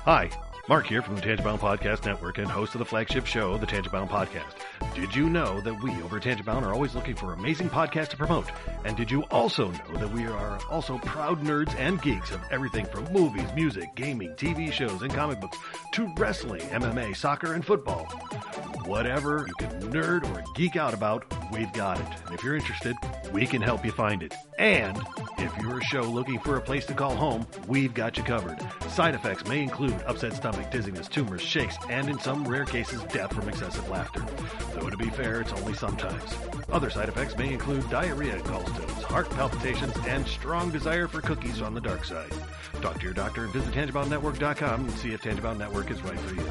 Hi, Mark here from the Tangibound Podcast Network and host of the flagship show, the Tangibound Podcast. Did you know that we over at Tangibound are always looking for amazing podcasts to promote? And did you also know that we are also proud nerds and geeks of everything from movies, music, gaming, TV shows, and comic books to wrestling, MMA, soccer, and football? Whatever you can nerd or geek out about, we've got it. And if you're interested, we can help you find it. And if you're a show looking for a place to call home, we've got you covered. Side effects may include upset stomach, dizziness, tumors, shakes, and in some rare cases, death from excessive laughter. Though to be fair, it's only sometimes. Other side effects may include diarrhea, gallstones, heart palpitations, and strong desire for cookies on the dark side. Talk to your doctor and visit TangiboundNetwork.com and see if Tangibound Network is right for you.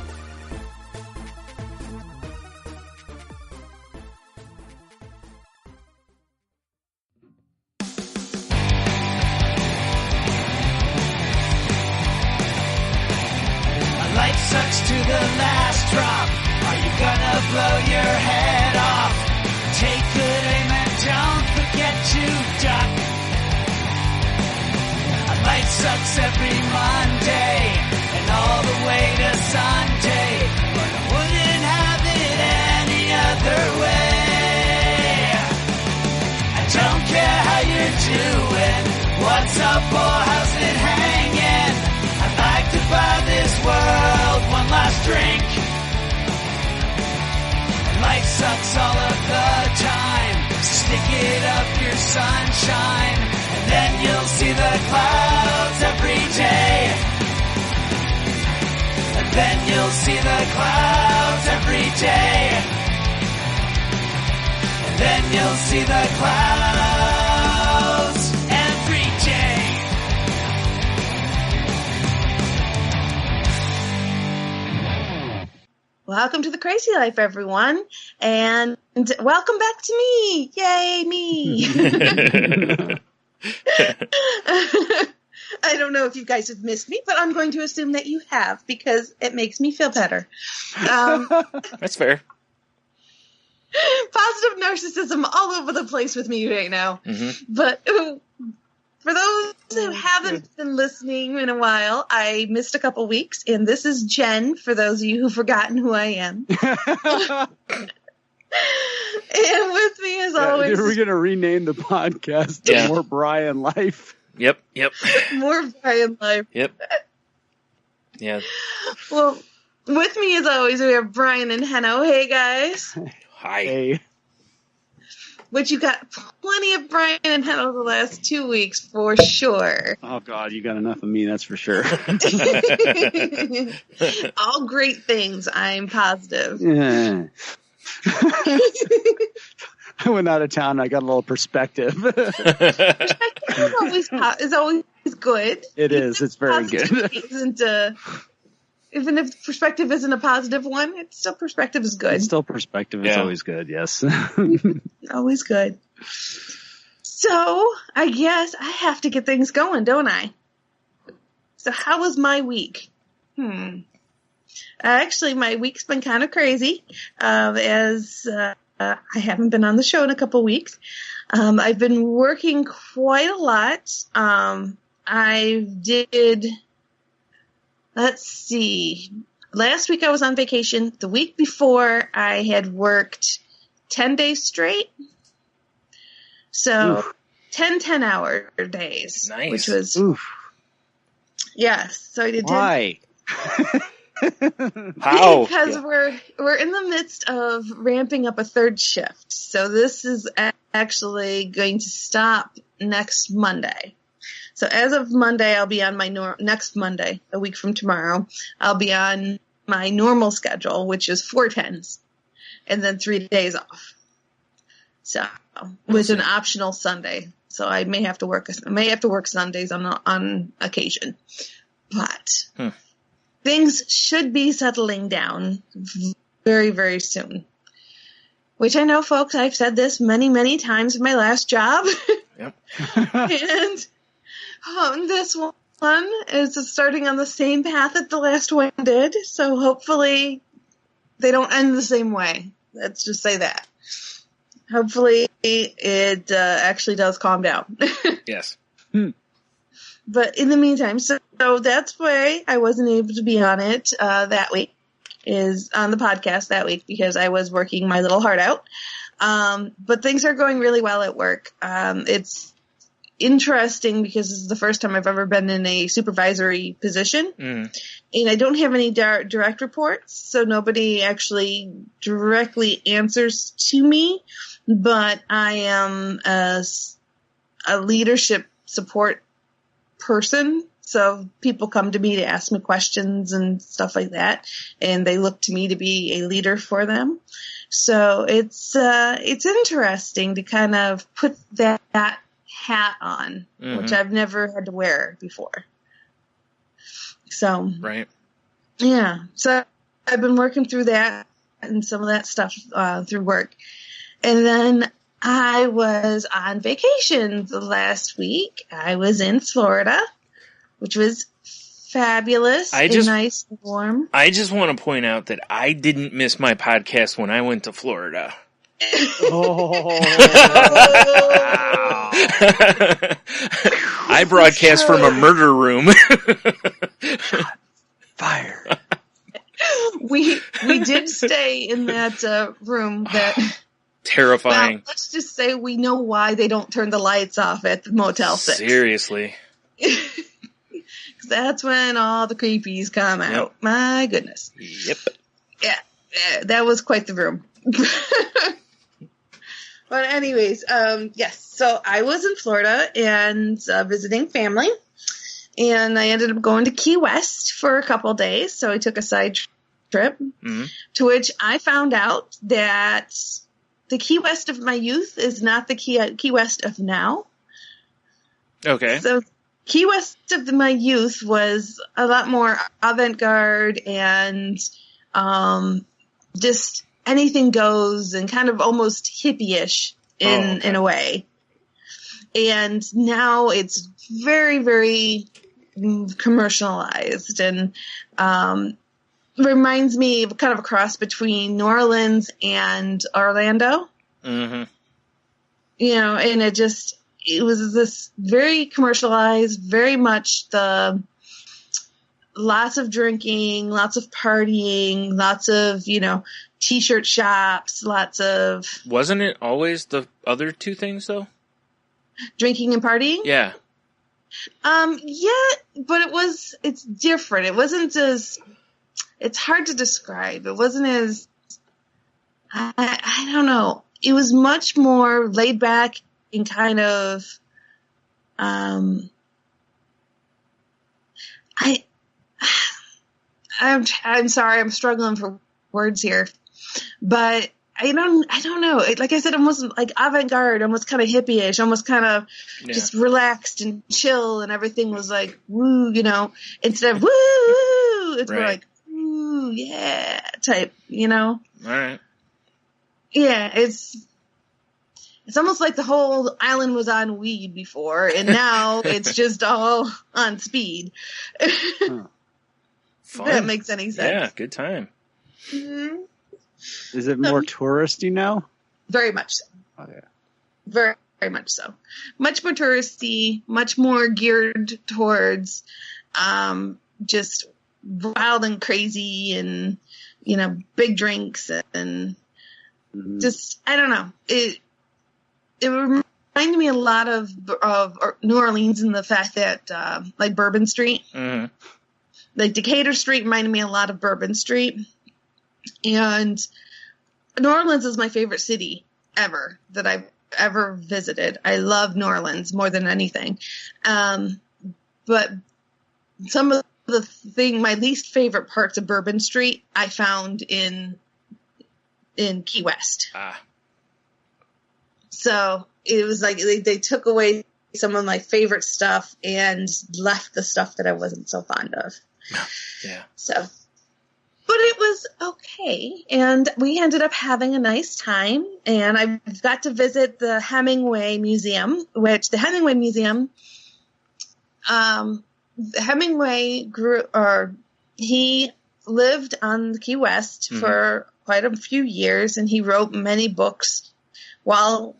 Sucks to the last drop. Are you gonna blow your head off? Take good aim and don't forget to duck. Life sucks every Monday and all the way to Sunday, but I wouldn't have it any other way. I don't care how you're doing, what's up or how's it hanging. I'd like to buy this world one last drink. Life sucks all of the time, so stick it up your sunshine, and then you'll see the clouds every day. And then you'll see the clouds every day. And then you'll see the clouds every day. Welcome to the Crazy Life, everyone, and welcome back to me. Yay, me. I don't know if you guys have missed me, but I'm going to assume that you have because it makes me feel better. That's fair. Positive narcissism all over the place with me right now. Mm-hmm. But for those who haven't been listening in a while, I missed a couple weeks, and this is Jen, for those of you who've forgotten who I am. And with me, as always... We're going to rename the podcast to More Brian Life. Yep. More Brian Life. Yep. Yeah. Well, with me, as always, we have Brian and Henno. Hey, guys. Hi. Hey. Which you got plenty of Brian and Henno the last 2 weeks, for sure. Oh, God, you got enough of me, that's for sure. All great things, I'm positive. Yeah. I went out of town and I got a little perspective. Perspective is always good. It is. It's very good. Even if perspective isn't a positive one, it's still perspective is good. It's still perspective. It's always good, yes. Always good. So, I guess I have to get things going, don't I? So, how was my week? Actually, my week's been kind of crazy, as I haven't been on the show in a couple weeks. I've been working quite a lot. Let's see. Last week I was on vacation. The week before I had worked 10 days straight. So 10 10-hour days. Nice. Which was... Oof. Yes. So I did 10. Why? How? Because we're in the midst of ramping up a third shift. So this is actually going to stop next Monday. So as of Monday, I'll be on my next Monday, a week from tomorrow, I'll be on my normal schedule, which is 4 10s, and then 3 days off. So with an optional Sunday. So I may have to work Sundays on occasion, but things should be settling down very, very soon. Which I know, folks, I've said this many, many times in my last job. Yep. And this one is starting on the same path that the last one did, so hopefully they don't end the same way. Let's just say that. Hopefully it actually does calm down. Yes. But in the meantime, so So that's why I wasn't able to be on it that week, is on the podcast that week, because I was working my little heart out. But things are going really well at work. It's interesting because this is the first time I've ever been in a supervisory position. And I don't have any direct reports, so nobody actually directly answers to me, but I am a leadership support person. So people come to me to ask me questions and stuff like that, and they look to me to be a leader for them. So it's interesting to kind of put that hat on, which I've never had to wear before. So, right. Yeah. So I've been working through that and some of that stuff through work. And then I was on vacation the last week. I was in Florida, which was fabulous and nice and warm. I just want to point out that I didn't miss my podcast when I went to Florida. I broadcast from a murder room. Fire. We did stay in that room that... Terrifying. Well, let's just say we know why they don't turn the lights off at the Motel 6. Seriously. That's when all the creepies come out. Yep. My goodness. Yep. Yeah, that was quite the room. But anyways, yes. So I was in Florida and visiting family, and I ended up going to Key West for a couple days. So I took a side trip, to which I found out that the Key West of my youth is not the Key West of now. Okay. So Key West of my youth was a lot more avant-garde and just anything goes and kind of almost hippie-ish in a way. And now it's very, very commercialized and reminds me of kind of a cross between New Orleans and Orlando. You know, and it was this very commercialized, very much lots of drinking, lots of partying, lots of, t-shirt shops, lots of... Wasn't it always the other two things, though? Drinking and partying? Yeah. Yeah, but it's different. It wasn't as... It's hard to describe. It wasn't as... I don't know. It was much more laid back and kind of... I'm sorry, I'm struggling for words here. But I don't know. Like I said, almost like avant-garde, almost kind of hippie-ish, almost kind of just relaxed and chill, and everything was like, woo, instead of woo, it's more like, woo, yeah, type, All right. Yeah, it's almost like the whole island was on weed before, and now it's just all on speed. That makes any sense. Yeah, good time. Mm-hmm. Is it more touristy now? Very much so. Oh, yeah. Very, very much so. Much more touristy, much more geared towards just wild and crazy and, big drinks and just, I don't know. It reminded me a lot of New Orleans in the fact that, like Bourbon Street, like Decatur Street reminded me a lot of Bourbon Street. And New Orleans is my favorite city ever that I've ever visited. I love New Orleans more than anything. But some of my least favorite parts of Bourbon Street I found in Key West. So it was like they took away some of my favorite stuff and left the stuff that I wasn't so fond of. Yeah. So, but it was okay, and we ended up having a nice time, and I got to visit the Hemingway Museum, which the Hemingway Museum, Hemingway he lived on Key West for quite a few years, and he wrote many books while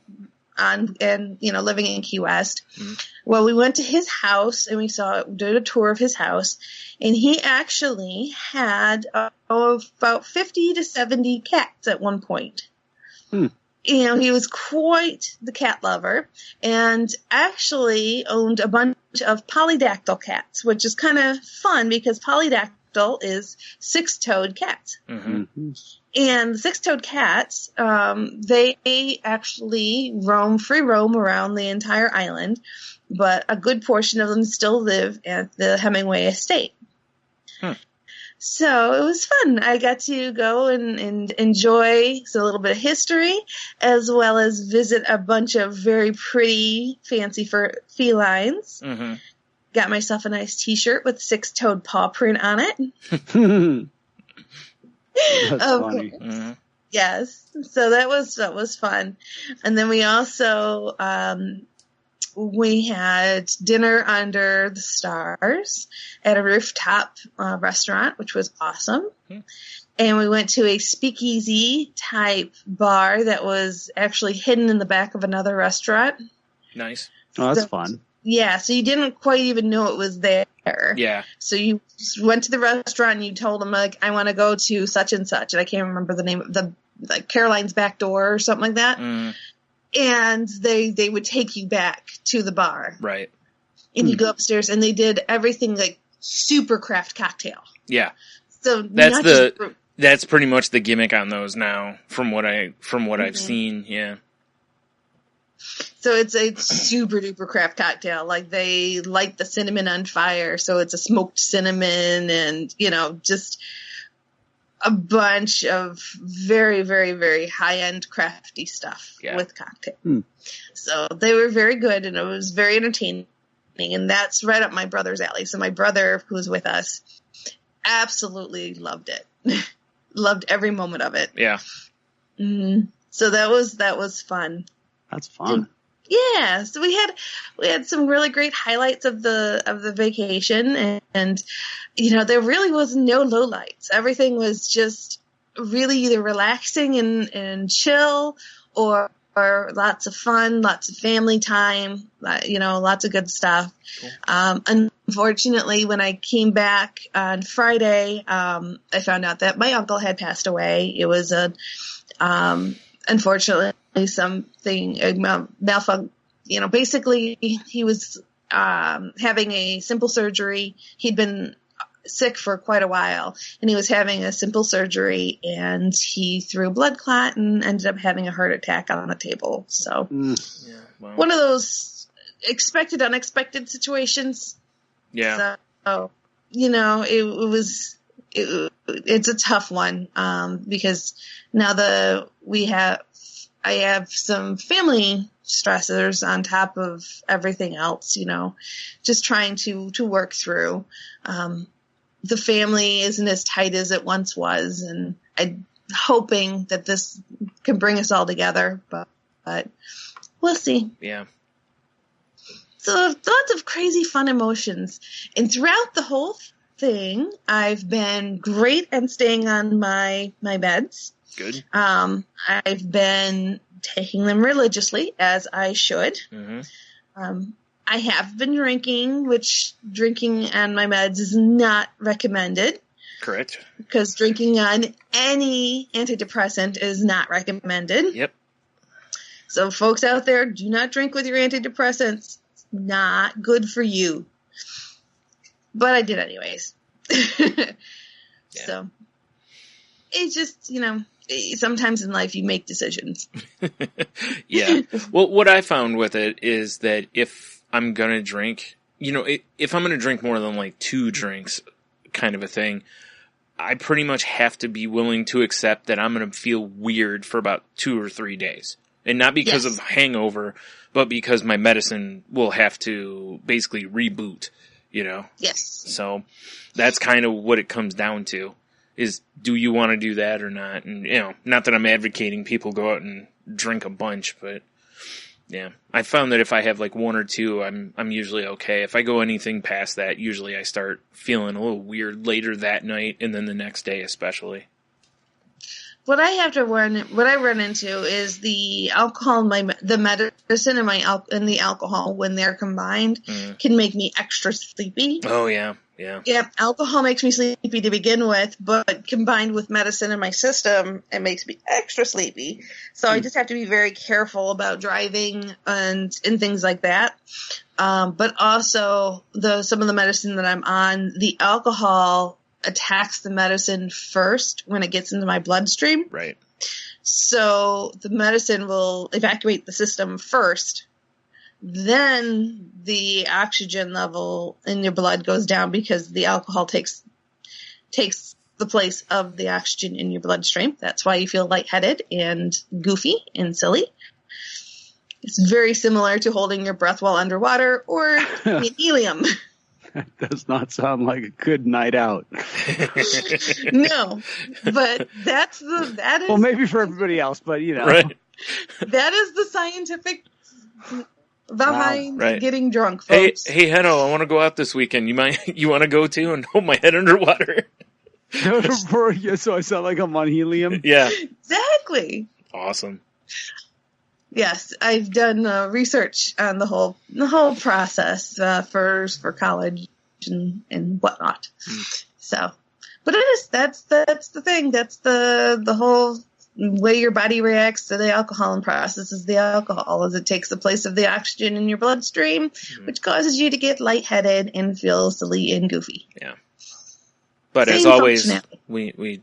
and living in Key West. Mm-hmm. Well, we went to his house and did a tour of his house, and he actually had about 50 to 70 cats at one point. He was quite the cat lover, and actually owned a bunch of polydactyl cats, which is kind of fun because polydactyl is six-toed cats. Mm-hmm. And the six-toed cats, they actually free roam around the entire island, but a good portion of them still live at the Hemingway estate. So it was fun. I got to go and enjoy a little bit of history, as well as visit a bunch of very pretty, fancy felines. Mm-hmm. Got myself a nice T-shirt with six-toed paw print on it. That's funny. Mm-hmm. Yes. So that was fun. And then we also we had dinner under the stars at a rooftop restaurant, which was awesome. Mm-hmm. And we went to a speakeasy type bar that was actually hidden in the back of another restaurant. Nice. Oh, that's fun. Yeah, so you didn't quite even know it was there. Yeah. So you went to the restaurant and you told them, like, I want to go to such and such. And I can't remember the name of Caroline's Back Door or something like that. Mm. And they would take you back to the bar. Right. And you go upstairs and they did everything like super craft cocktail. Yeah. So that's pretty much the gimmick on those now from what I've seen. Yeah. So it's a super duper craft cocktail. Like they light the cinnamon on fire. So it's a smoked cinnamon and, just a bunch of very, very, very high end crafty stuff with cocktail. So they were very good and it was very entertaining. And that's right up my brother's alley. So my brother, who was with us, absolutely loved it. Loved every moment of it. Yeah. Mm-hmm. So that was fun. That's fun. Yeah, so we had some really great highlights of the vacation, and there really was no lowlights. Everything was just really either relaxing and chill, or lots of fun, lots of family time, lots of good stuff. Cool. Unfortunately, when I came back on Friday, I found out that my uncle had passed away. It was unfortunately something malfunction. Basically he was having a simple surgery. He'd been sick for quite a while, and he was having a simple surgery, and he threw a blood clot and ended up having a heart attack on the table. So one of those expected, unexpected situations. Yeah. So, it's a tough one, because now I have some family stressors on top of everything else, just trying to work through. The family isn't as tight as it once was, and I'm hoping that this can bring us all together, but we'll see. Yeah. So lots of crazy fun emotions. And throughout the whole thing, I've been great at staying on my meds. Good. I've been taking them religiously, as I should. Mm-hmm. I have been drinking, which drinking on my meds is not recommended. Correct. Because drinking on any antidepressant is not recommended. Yep. So folks out there, do not drink with your antidepressants. Not good for you. But I did anyways. So it's just, sometimes in life you make decisions. Yeah. Well, what I found with it is that if I'm going to drink, if I'm going to drink more than like 2 drinks kind of a thing, I pretty much have to be willing to accept that I'm going to feel weird for about 2 or 3 days. And not because of hangover, but because my medicine will have to basically reboot, Yes. So that's kind of what it comes down to. Is do you want to do that or not? And, not that I'm advocating people go out and drink a bunch, but yeah, I found that if I have like 1 or 2, I'm usually okay. If I go anything past that, usually I start feeling a little weird later that night and then the next day especially. what I run into is the alcohol and the medicine and the alcohol, when they're combined, can make me extra sleepy. Oh yeah. Yeah. Yeah, alcohol makes me sleepy to begin with, but combined with medicine in my system, it makes me extra sleepy. So I just have to be very careful about driving and things like that. But also, some of the medicine that I'm on, the alcohol attacks the medicine first when it gets into my bloodstream. Right. So the medicine will evacuate the system first. Then the oxygen level in your blood goes down because the alcohol takes the place of the oxygen in your bloodstream. That's why you feel lightheaded and goofy and silly. It's very similar to holding your breath while underwater or helium. That does not sound like a good night out. No, but that is. Well, maybe for everybody else, but Right. That is the scientific behind getting drunk, folks. Hey, Henno, I want to go out this weekend. You want to go too and hold my head underwater? So I sound like I'm on helium? Yeah. Exactly. Awesome. Yes, I've done research on the whole process for college and whatnot. So, but that's the thing. That's the whole way your body reacts to the alcohol and processes the alcohol, as it takes the place of the oxygen in your bloodstream, which causes you to get lightheaded and feel silly and goofy. Yeah. But as always, we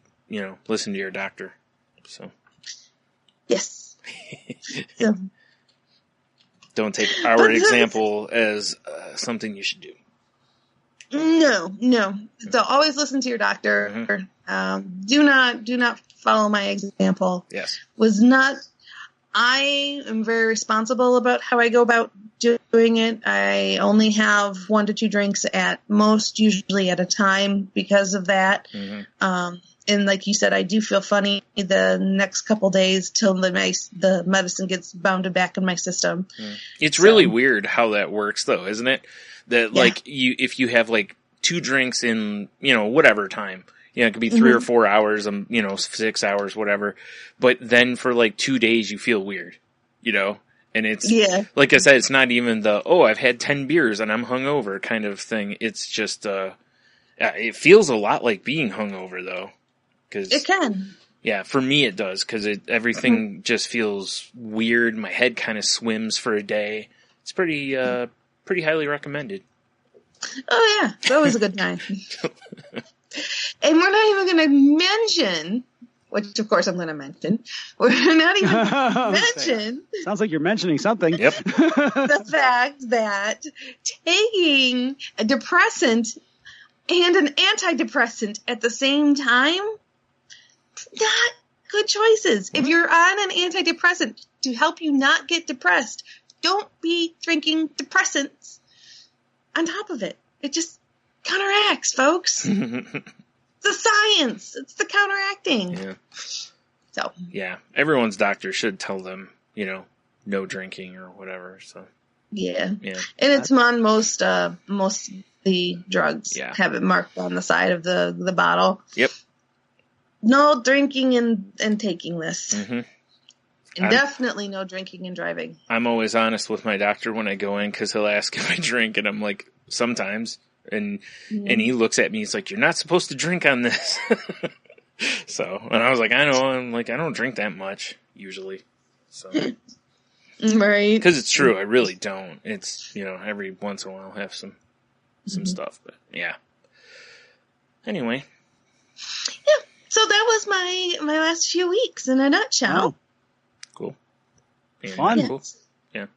listen to your doctor. So. Yes. So. Don't take our example as something you should do. No. So always listen to your doctor. Do not follow my example. Yes. I am very responsible about how I go about doing it. I only have 1 to 2 drinks at most, usually at a time, because of that. And like you said, I do feel funny the next couple days till the medicine gets bounded back in my system. It's really weird how that works, though, isn't it? That if you have 2 drinks in whatever time, it could be 3 or 4 hours, 6 hours, whatever. But then for 2 days, you feel weird, And it's like I said, it's not even I've had 10 beers and I'm hungover kind of thing. It's just it feels a lot like being hungover, though. It can. Yeah, for me it does, because everything just feels weird. My head kind of swims for a day. It's pretty highly recommended. Oh yeah, it's always a good time. And we're not even going to mention, which of course I'm going to mention. We're not even going to mention. Sounds like you're mentioning something. Yep. The fact that taking a depressant and an antidepressant at the same time, not good choices. If you're on an antidepressant to help you not get depressed, don't be drinking depressants on top of it. It just counteracts, folks. It's the science. It's the counteracting. Yeah. So. Yeah. Everyone's doctor should tell them, no drinking or whatever. So. Yeah. And it's on most the drugs. Yeah. Have it marked on the side of the bottle. Yep. No drinking and taking this. And definitely no drinking and driving. I'm always honest with my doctor when I go in, because he'll ask if I drink, and I'm like, sometimes. And he looks at me, he's like, you're not supposed to drink on this. So, and I was like, I know, I don't drink that much, usually. So. Right. Because it's true, I really don't. It's, every once in a while I'll have some stuff, but yeah. Anyway. Yeah. So that was my last few weeks in a nutshell. Oh. Cool. Yeah. Fun. Yes. Cool. Yeah.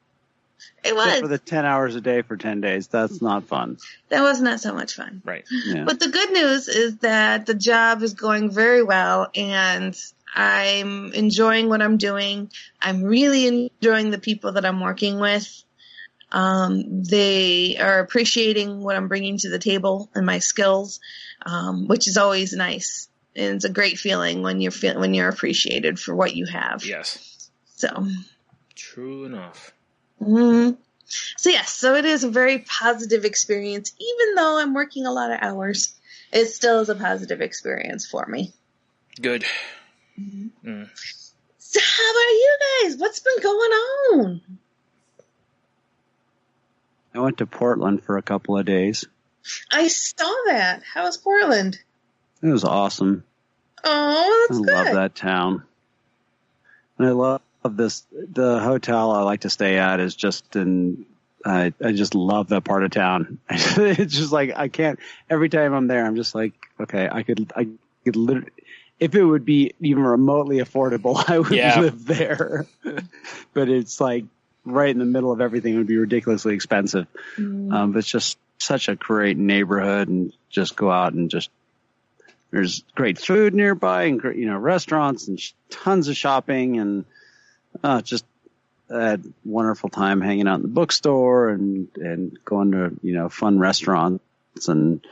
It was. Except for the 10 hours a day for 10 days. That's not fun. That was not so much fun. Right. Yeah. But the good news is that the job is going very well, and I'm enjoying what I'm doing. I'm really enjoying the people that I'm working with. They are appreciating what I'm bringing to the table and my skills, which is always nice. And it's a great feeling when you're appreciated for what you have. Yes. So. True enough. So yes, so it is a very positive experience. Even though I'm working a lot of hours, it still is a positive experience for me. Good. So how about you guys? What's been going on? I went to Portland for a couple of days. I saw that. How was Portland? It was awesome. Oh, that's good. I love that town. And I love this. The hotel I like to stay at is just in, I just love that part of town. It's just like, I can't, every time I'm there, I'm just like, okay, I could literally, if it would be even remotely affordable, I would live there. But it's like right in the middle of everything. It would be ridiculously expensive. But it's just such a great neighborhood, and just go out and just, there's great food nearby, and great, restaurants, and tons of shopping, and just had a wonderful time hanging out in the bookstore and going to, fun restaurants, and,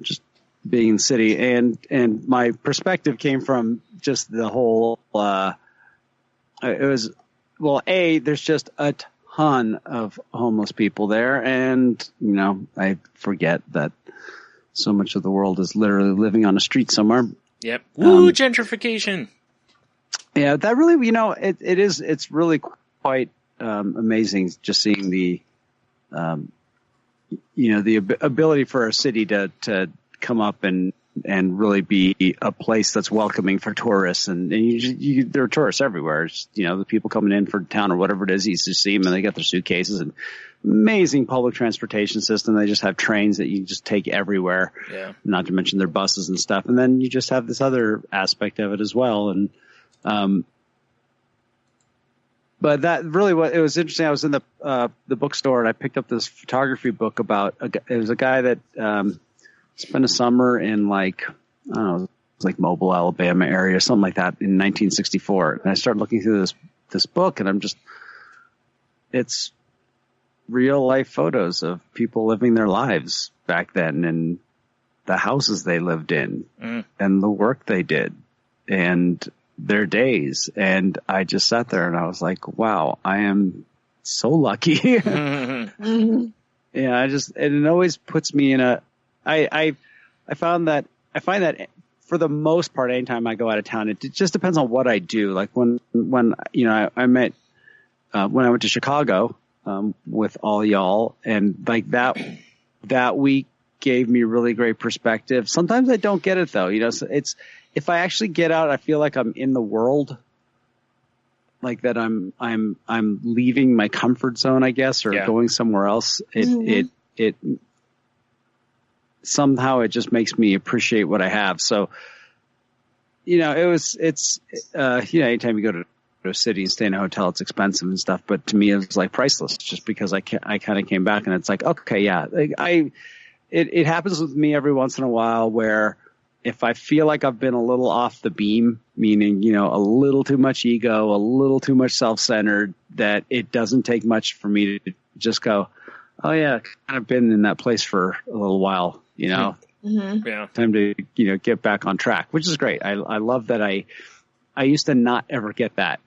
just being in the city. And my perspective came from just the whole, it was, well, there's just a ton of homeless people there. And, I forget that so much of the world is literally living on a street somewhere. Yep. Woo, gentrification. Yeah, that really, it's really quite amazing just seeing the, the ability for a city to come up and really be a place that's welcoming for tourists. And there are tourists everywhere. It's, the people coming in for town or whatever it is, you just see them and they got their suitcases, and amazing public transportation system. They just have trains that you just take everywhere. Yeah. Not to mention their buses and stuff. And then you just have this other aspect of it as well. And, but that really, it was interesting. I was in the bookstore, and I picked up this photography book about, it was a guy that, spent a summer in Mobile, Alabama area, something like that, in 1964. And I started looking through this book, and it's real life photos of people living their lives back then, and the houses they lived in, and the work they did, and their days. And I just sat there and I was like, wow, I am so lucky. Yeah, and it always puts me in a, I find that for the most part, anytime I go out of town, it just depends on what I do. Like when I met, when I went to Chicago, with all y'all, and like that week gave me really great perspective. Sometimes I don't get it though. So it's, if I actually get out, I feel like I'm in the world, like that I'm leaving my comfort zone, I guess, or going somewhere else. It somehow it just makes me appreciate what I have. So, it's anytime you go to a city and stay in a hotel, it's expensive and stuff. But to me, it was like priceless, just because I kind of came back, and it's like, okay, yeah, it happens with me every once in a while where if I feel like I've been a little off the beam, meaning, a little too much ego, a little too much self-centered, that it doesn't take much for me to just go, oh yeah, kind of been in that place for a little while, Mm-hmm. Yeah. Time to, get back on track, which is great. I love that I used to not ever get that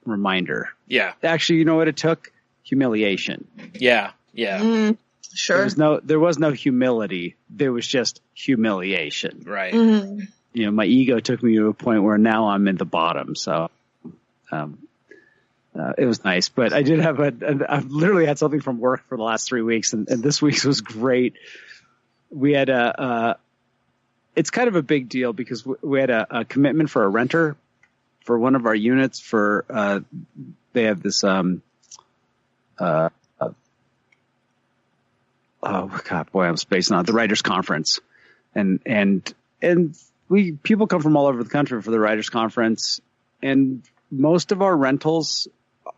reminder. Yeah. Actually, you know what it took? Humiliation. Yeah. Yeah. Sure. There was no humility. There was just humiliation. Right. Mm-hmm. My ego took me to a point where now I'm in the bottom. So, it was nice, but I did have I've literally had something from work for the last 3 weeks, and this week's was great. We had it's kind of a big deal because we had a commitment for a renter for one of our units for, they have this, oh God, boy, I'm spacing out, the writers conference. And people come from all over the country for the writers conference, and most of our rentals,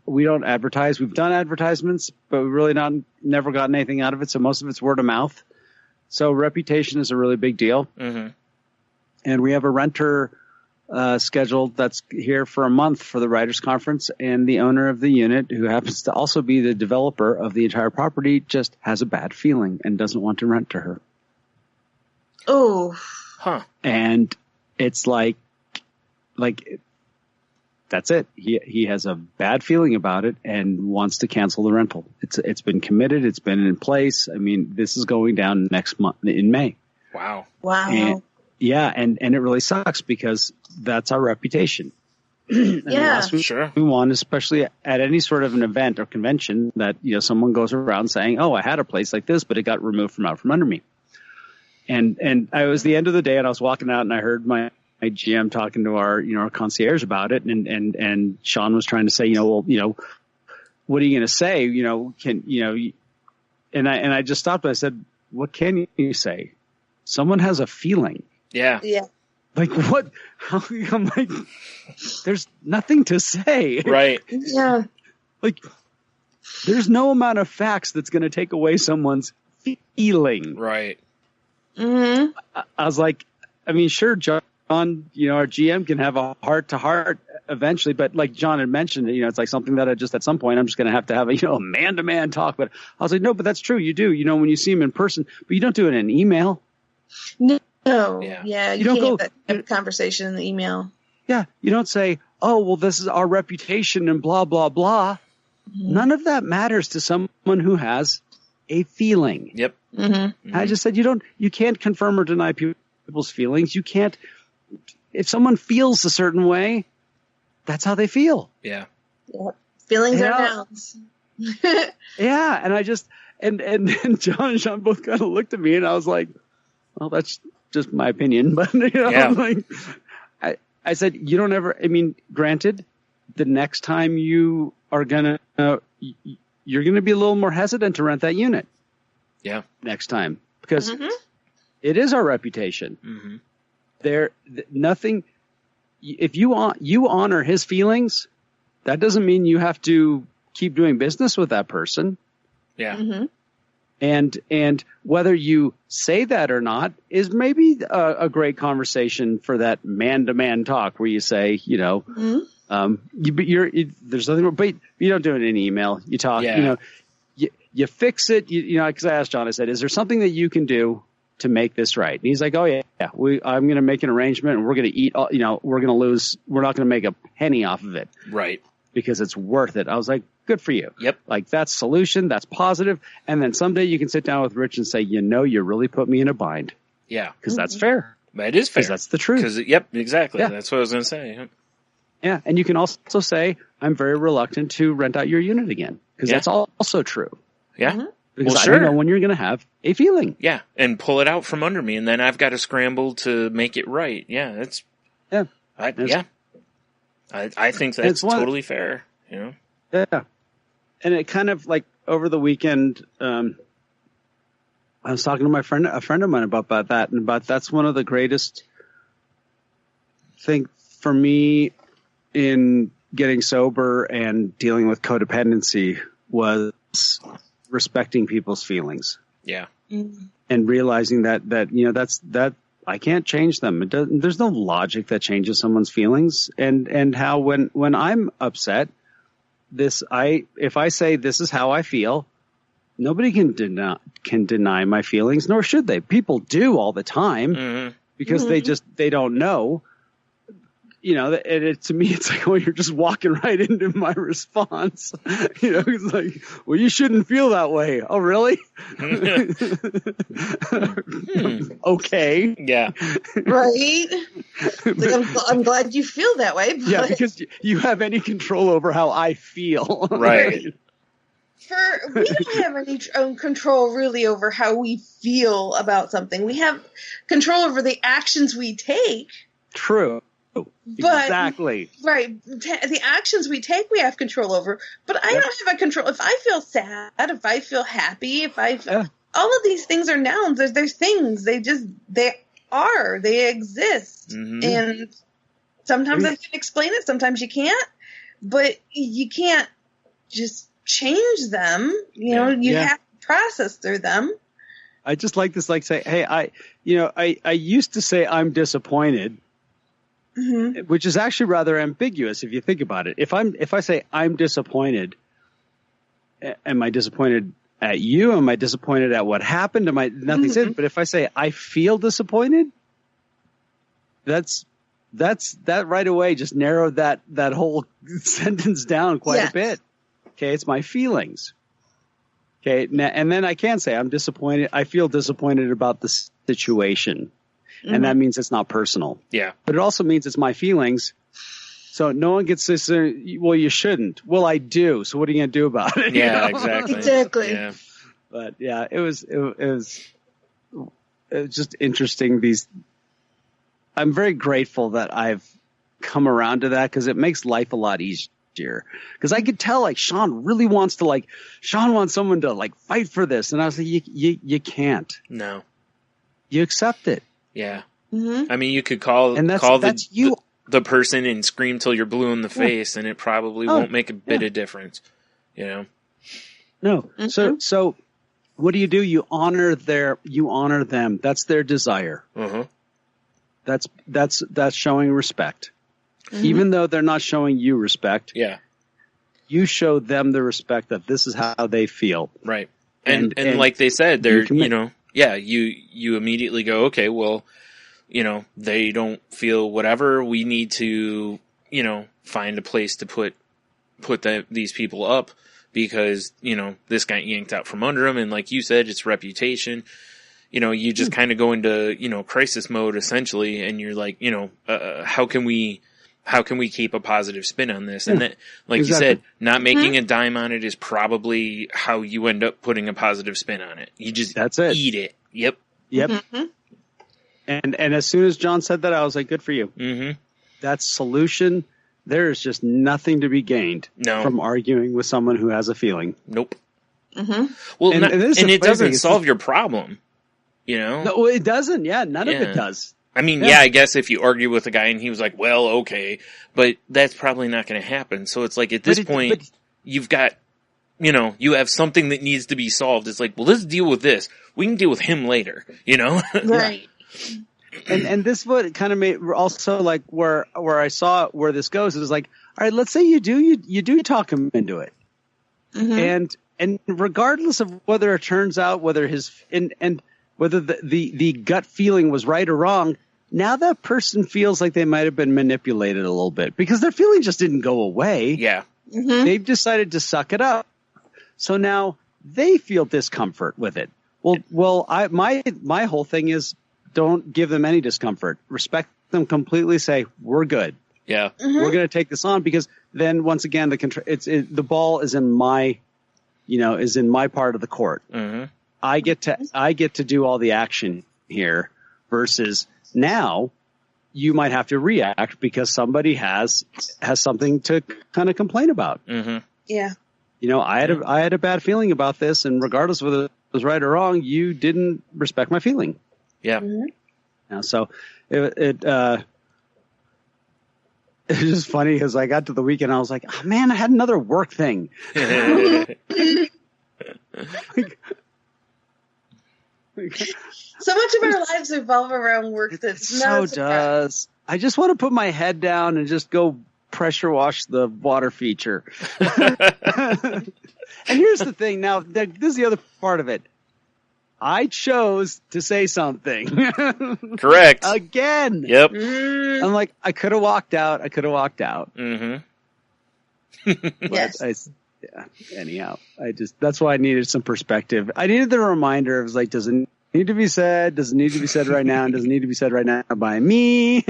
we don't advertise. We've done advertisements, but we've really never gotten anything out of it. So most of it's word of mouth. So reputation is a really big deal. Mm-hmm. And we have a renter scheduled that's here for a month for the writers conference, and the owner of the unit, who happens to also be the developer of the entire property, just has a bad feeling and doesn't want to rent to her. Oh. Huh. And it's like that's it. He has a bad feeling about it and wants to cancel the rental. It's been committed. It's been in place. I mean, this is going down next month in May. Wow. Wow. Yeah, and it really sucks because that's our reputation. And the last we want, especially at any sort of an event or convention, that someone goes around saying, "Oh, I had a place like this, but it got removed from out from under me." And I was the end of the day, and I was walking out, and I heard my GM talking to our our concierge about it, and Sean was trying to say, what are you going to say? And I just stopped and I said, "What can you say? Someone has a feeling." Yeah. Yeah. Like what? I'm like, there's nothing to say. Right. Yeah. Like, there's no amount of facts that's going to take away someone's feeling. Right. Mm-hmm. I was like, I mean, sure, John, our GM can have a heart to heart eventually, but like John had mentioned, it's like something that at some point I'm just going to have a man to man talk. But I was like, no, but that's true. You do, when you see him in person, but you don't do it in an email. No. Yeah. You can't have that conversation in the email. Yeah. You don't say, "Oh, well, this is our reputation and blah, blah, blah." Mm-hmm. None of that matters to someone who has a feeling. Yep. Mm-hmm. Mm-hmm. I just said, you can't confirm or deny people's feelings. You can't, if someone feels a certain way, that's how they feel. Yeah. Yep. Feelings are nouns. Yeah. And I just, and John and Sean both kind of looked at me, and I was like, well, that's just my opinion. But, like, I said, you don't ever, granted, the next time you are you're going to be a little more hesitant to rent that unit. Yeah. Next time. Because it is our reputation. Mm-hmm. Nothing, if you honor his feelings, that doesn't mean you have to keep doing business with that person. Yeah. Mm-hmm. And whether you say that or not is maybe a great conversation for that man-to-man talk where you say, there's nothing, but you don't do it in email. You talk, you fix it. Because I asked John, I said, "Is there something that you can do to make this right?" And he's like, "Oh yeah, I'm going to make an arrangement, and we're going to eat. We're going to lose. We're not going to make a penny off of it, right? Because it's worth it." I was like, "Good for you." Yep. Like, that's solution. That's positive. And then someday you can sit down with Rich and say, you really put me in a bind. Yeah. Because that's fair. That is fair. Because that's the truth. Exactly. Yeah. That's what I was going to say. Yeah. And you can also say, "I'm very reluctant to rent out your unit again." Because that's also true. Yeah. Mm-hmm. Because I don't know when you're going to have a feeling. Yeah. And pull it out from under me. And then I've got to scramble to make it right. Yeah. That's. Yeah. I think that's totally fair. Yeah. And it kind of like over the weekend, I was talking to a friend of mine about that, and that's one of the greatest thing for me in getting sober and dealing with codependency was respecting people's feelings. Yeah. And realizing that I can't change them. There's no logic that changes someone's feelings, and how when I'm upset, if I say this is how I feel, nobody can deny my feelings, nor should they. People do all the time because they don't know. To me, it's like, well, you're just walking right into my response. It's like, well, you shouldn't feel that way. Oh, really? Okay. Yeah. Right. Like, I'm glad you feel that way. But yeah, because you have any control over how I feel. Right. We don't have any control really over how we feel about something. We have control over the actions we take. True. But, exactly. Right. The actions we take, we have control over. But I don't have a control. If I feel sad, if I feel happy, all of these things are nouns. They're things. They exist. Mm-hmm. And sometimes I can explain it. Sometimes you can't. But you can't just change them. You have to process through them. I just like this, say, hey, I used to say I'm disappointed. Mm-hmm. Which is actually rather ambiguous if you think about it. If I say I'm disappointed, am I disappointed at you? Am I disappointed at what happened? Nothing's in it. But if I say I feel disappointed, that right away just narrowed that whole sentence down quite a bit. Okay, it's my feelings. Okay, and then I can say I'm disappointed. I feel disappointed about the situation. And that means it's not personal. Yeah. But it also means it's my feelings. So no one gets this, well, you shouldn't. Well, I do. So what are you going to do about it? Yeah, You know? exactly. Exactly. Yeah. But yeah, it was just interesting. I'm very grateful that I've come around to that, because it makes life a lot easier. Because I could tell, like, Sean really wants to, Sean wants someone to, fight for this. And I was like, you can't. No. You accept it. Yeah. Mm-hmm. I mean, you could call that's you. the person and scream till you're blue in the face, and it probably won't make a bit of difference. You know? No. Mm-hmm. So what do? You honor them. That's their desire. Uh-huh. That's showing respect. Mm-hmm. Even though they're not showing you respect. Yeah. You show them the respect that this is how they feel. Right. And like they said, they're, you immediately go, okay, well, they don't feel whatever. We need to, find a place to put these people up, because, this got yanked out from under them. And like you said, it's reputation. You just kind of go into, crisis mode essentially. And you're like, how can we keep a positive spin on this? And that, like you said, not making a dime on it is probably how you end up putting a positive spin on it. You just eat it. Yep. Mm-hmm. And as soon as John said that, I was like, good for you. Mm-hmm. That solution, there is just nothing to be gained from arguing with someone who has a feeling. Nope. Mm-hmm. Well, and it doesn't solve your problem, No, it doesn't. Yeah, none of it does. I mean, I guess if you argue with a guy and he was like, well, okay, but that's probably not going to happen. So it's like, at this point, you've got, you have something that needs to be solved. It's like, well, let's deal with this. We can deal with him later, Right. And this would kind of made also like where I saw where this goes. It was like, all right, let's say you do talk him into it. Mm-hmm. And regardless of whether it turns out whether whether the gut feeling was right or wrong, now that person feels like they might have been manipulated a little bit, because their feeling just didn't go away. Yeah. Mm-hmm. They've decided to suck it up. So now they feel discomfort with it. Well, my whole thing is, don't give them any discomfort. Respect them completely. Say, we're good. Yeah. Mm-hmm. We're going to take this on, because then once again, the ball is in my part of the court. Mm-hmm. I get to do all the action here, versus now you might have to react because somebody has something to kind of complain about. Mm-hmm. Yeah. I had a bad feeling about this, and regardless of whether it was right or wrong, you didn't respect my feeling. Yeah. Mm-hmm. So it was just funny, because I got to the weekend, I was like, oh man, I had another work thing. So much of our lives revolve around work. That's not does. I just want to put my head down and just go pressure wash the water feature. And here's the thing. Now, this is the other part of it. I chose to say something. Correct. Again. Yep. I'm like, I could have walked out. Mm-hmm. Yes. Anyhow, that's why I needed some perspective. I needed the reminder. It was like, does it need to be said? Does it need to be said right now? And does it need to be said right now by me?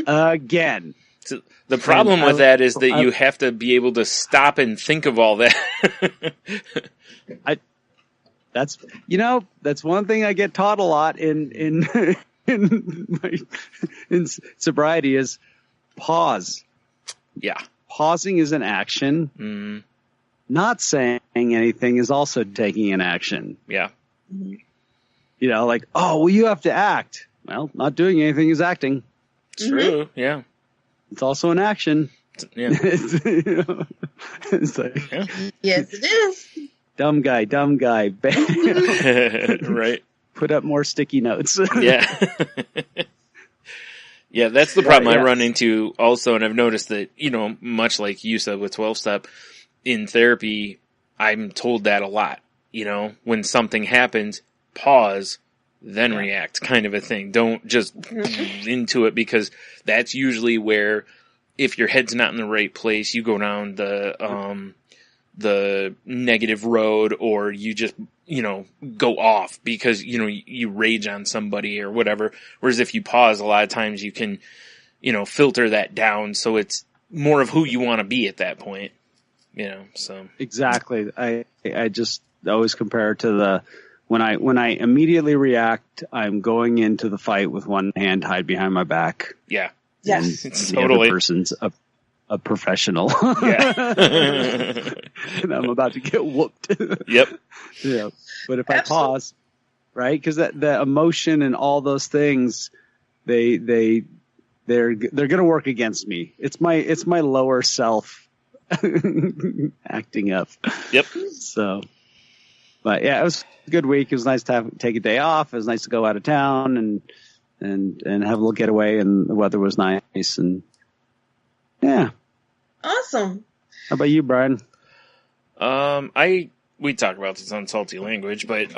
Again. So the problem with that is that you have to be able to stop and think of all that. That's one thing I get taught a lot in sobriety is pause. Yeah. Pausing is an action. Mm-hmm. Not saying anything is also taking an action. Yeah. Like, oh, well, you have to act. Well, not doing anything is acting. It's true. Yeah. It's also an action. Yeah. It's like, Yes, it is. dumb guy. Right. Put up more sticky notes. Yeah. Yeah, that's the problem I run into also, and I've noticed that, much like you said with 12-step, in therapy, I'm told that a lot. When something happens, pause, then react, kind of a thing. Don't just into it, because that's usually where, if your head's not in the right place, you go down the the negative road, or you just, go off because, you rage on somebody or whatever. Whereas if you pause, a lot of times you can, filter that down. So it's more of who you want to be at that point, so. Exactly. I just always compare it to when I immediately react, I'm going into the fight with one hand tied behind my back. Yeah. Yes. And the Totally. other person's a professional. Yeah. And I'm about to get whooped. Yep. Yeah. But if I pause, right? Because the emotion and all those things, they're going to work against me. It's my lower self acting up. Yep. So, but yeah, it was a good week. It was nice to take a day off. It was nice to go out of town and have a little getaway, and the weather was nice, and yeah. Awesome. How about you, Brian? We talk about this on Salty Language, but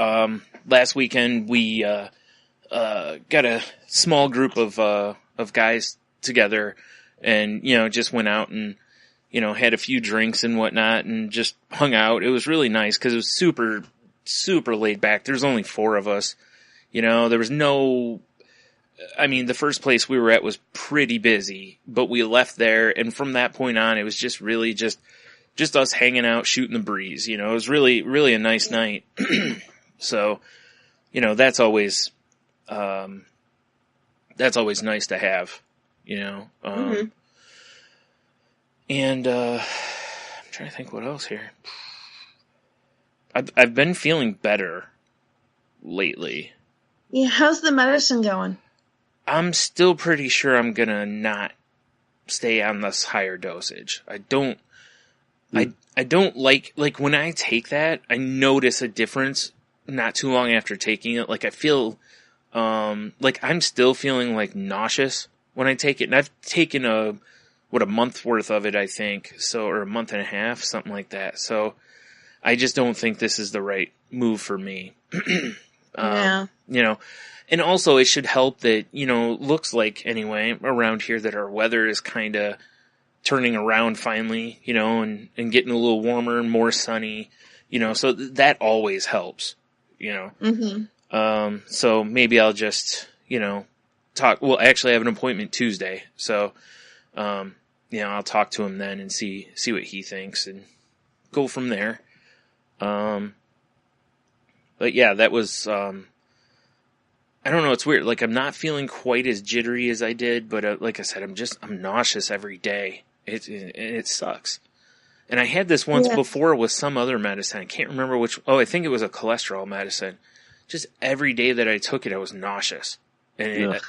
last weekend we got a small group of guys together, and just went out and had a few drinks and whatnot, and just hung out. It was really nice because it was super, super laid back. There's only 4 of us. There was no. I mean, the first place we were at was pretty busy, but we left there, and from that point on, it was just really just us hanging out, shooting the breeze. It was really, really a nice night. So, that's always nice to have. And I'm trying to think what else here. I've been feeling better lately. Yeah, how's the medicine going? I'm still pretty sure I'm gonna not stay on this higher dosage. I don't like when I take that, I notice a difference not too long after taking it. Like I feel, like I'm still feeling like nauseous when I take it, and I've taken a month worth of it, I think, or a month and a half, something like that. So I just don't think this is the right move for me. Yeah. And also it should help that, looks like anyway around here that our weather is kind of turning around finally, and getting a little warmer and more sunny, so that always helps, Mm-hmm. So maybe I'll just, talk. Well, actually I have an appointment Tuesday. So, I'll talk to him then and see what he thinks and go from there. But yeah, that was, I don't know. It's weird. Like I'm not feeling quite as jittery as I did, but like I said, I'm nauseous every day. It sucks. And I had this once before with some other medicine. I can't remember which. Oh, I think it was a cholesterol medicine. Just every day that I took it, I was nauseous. And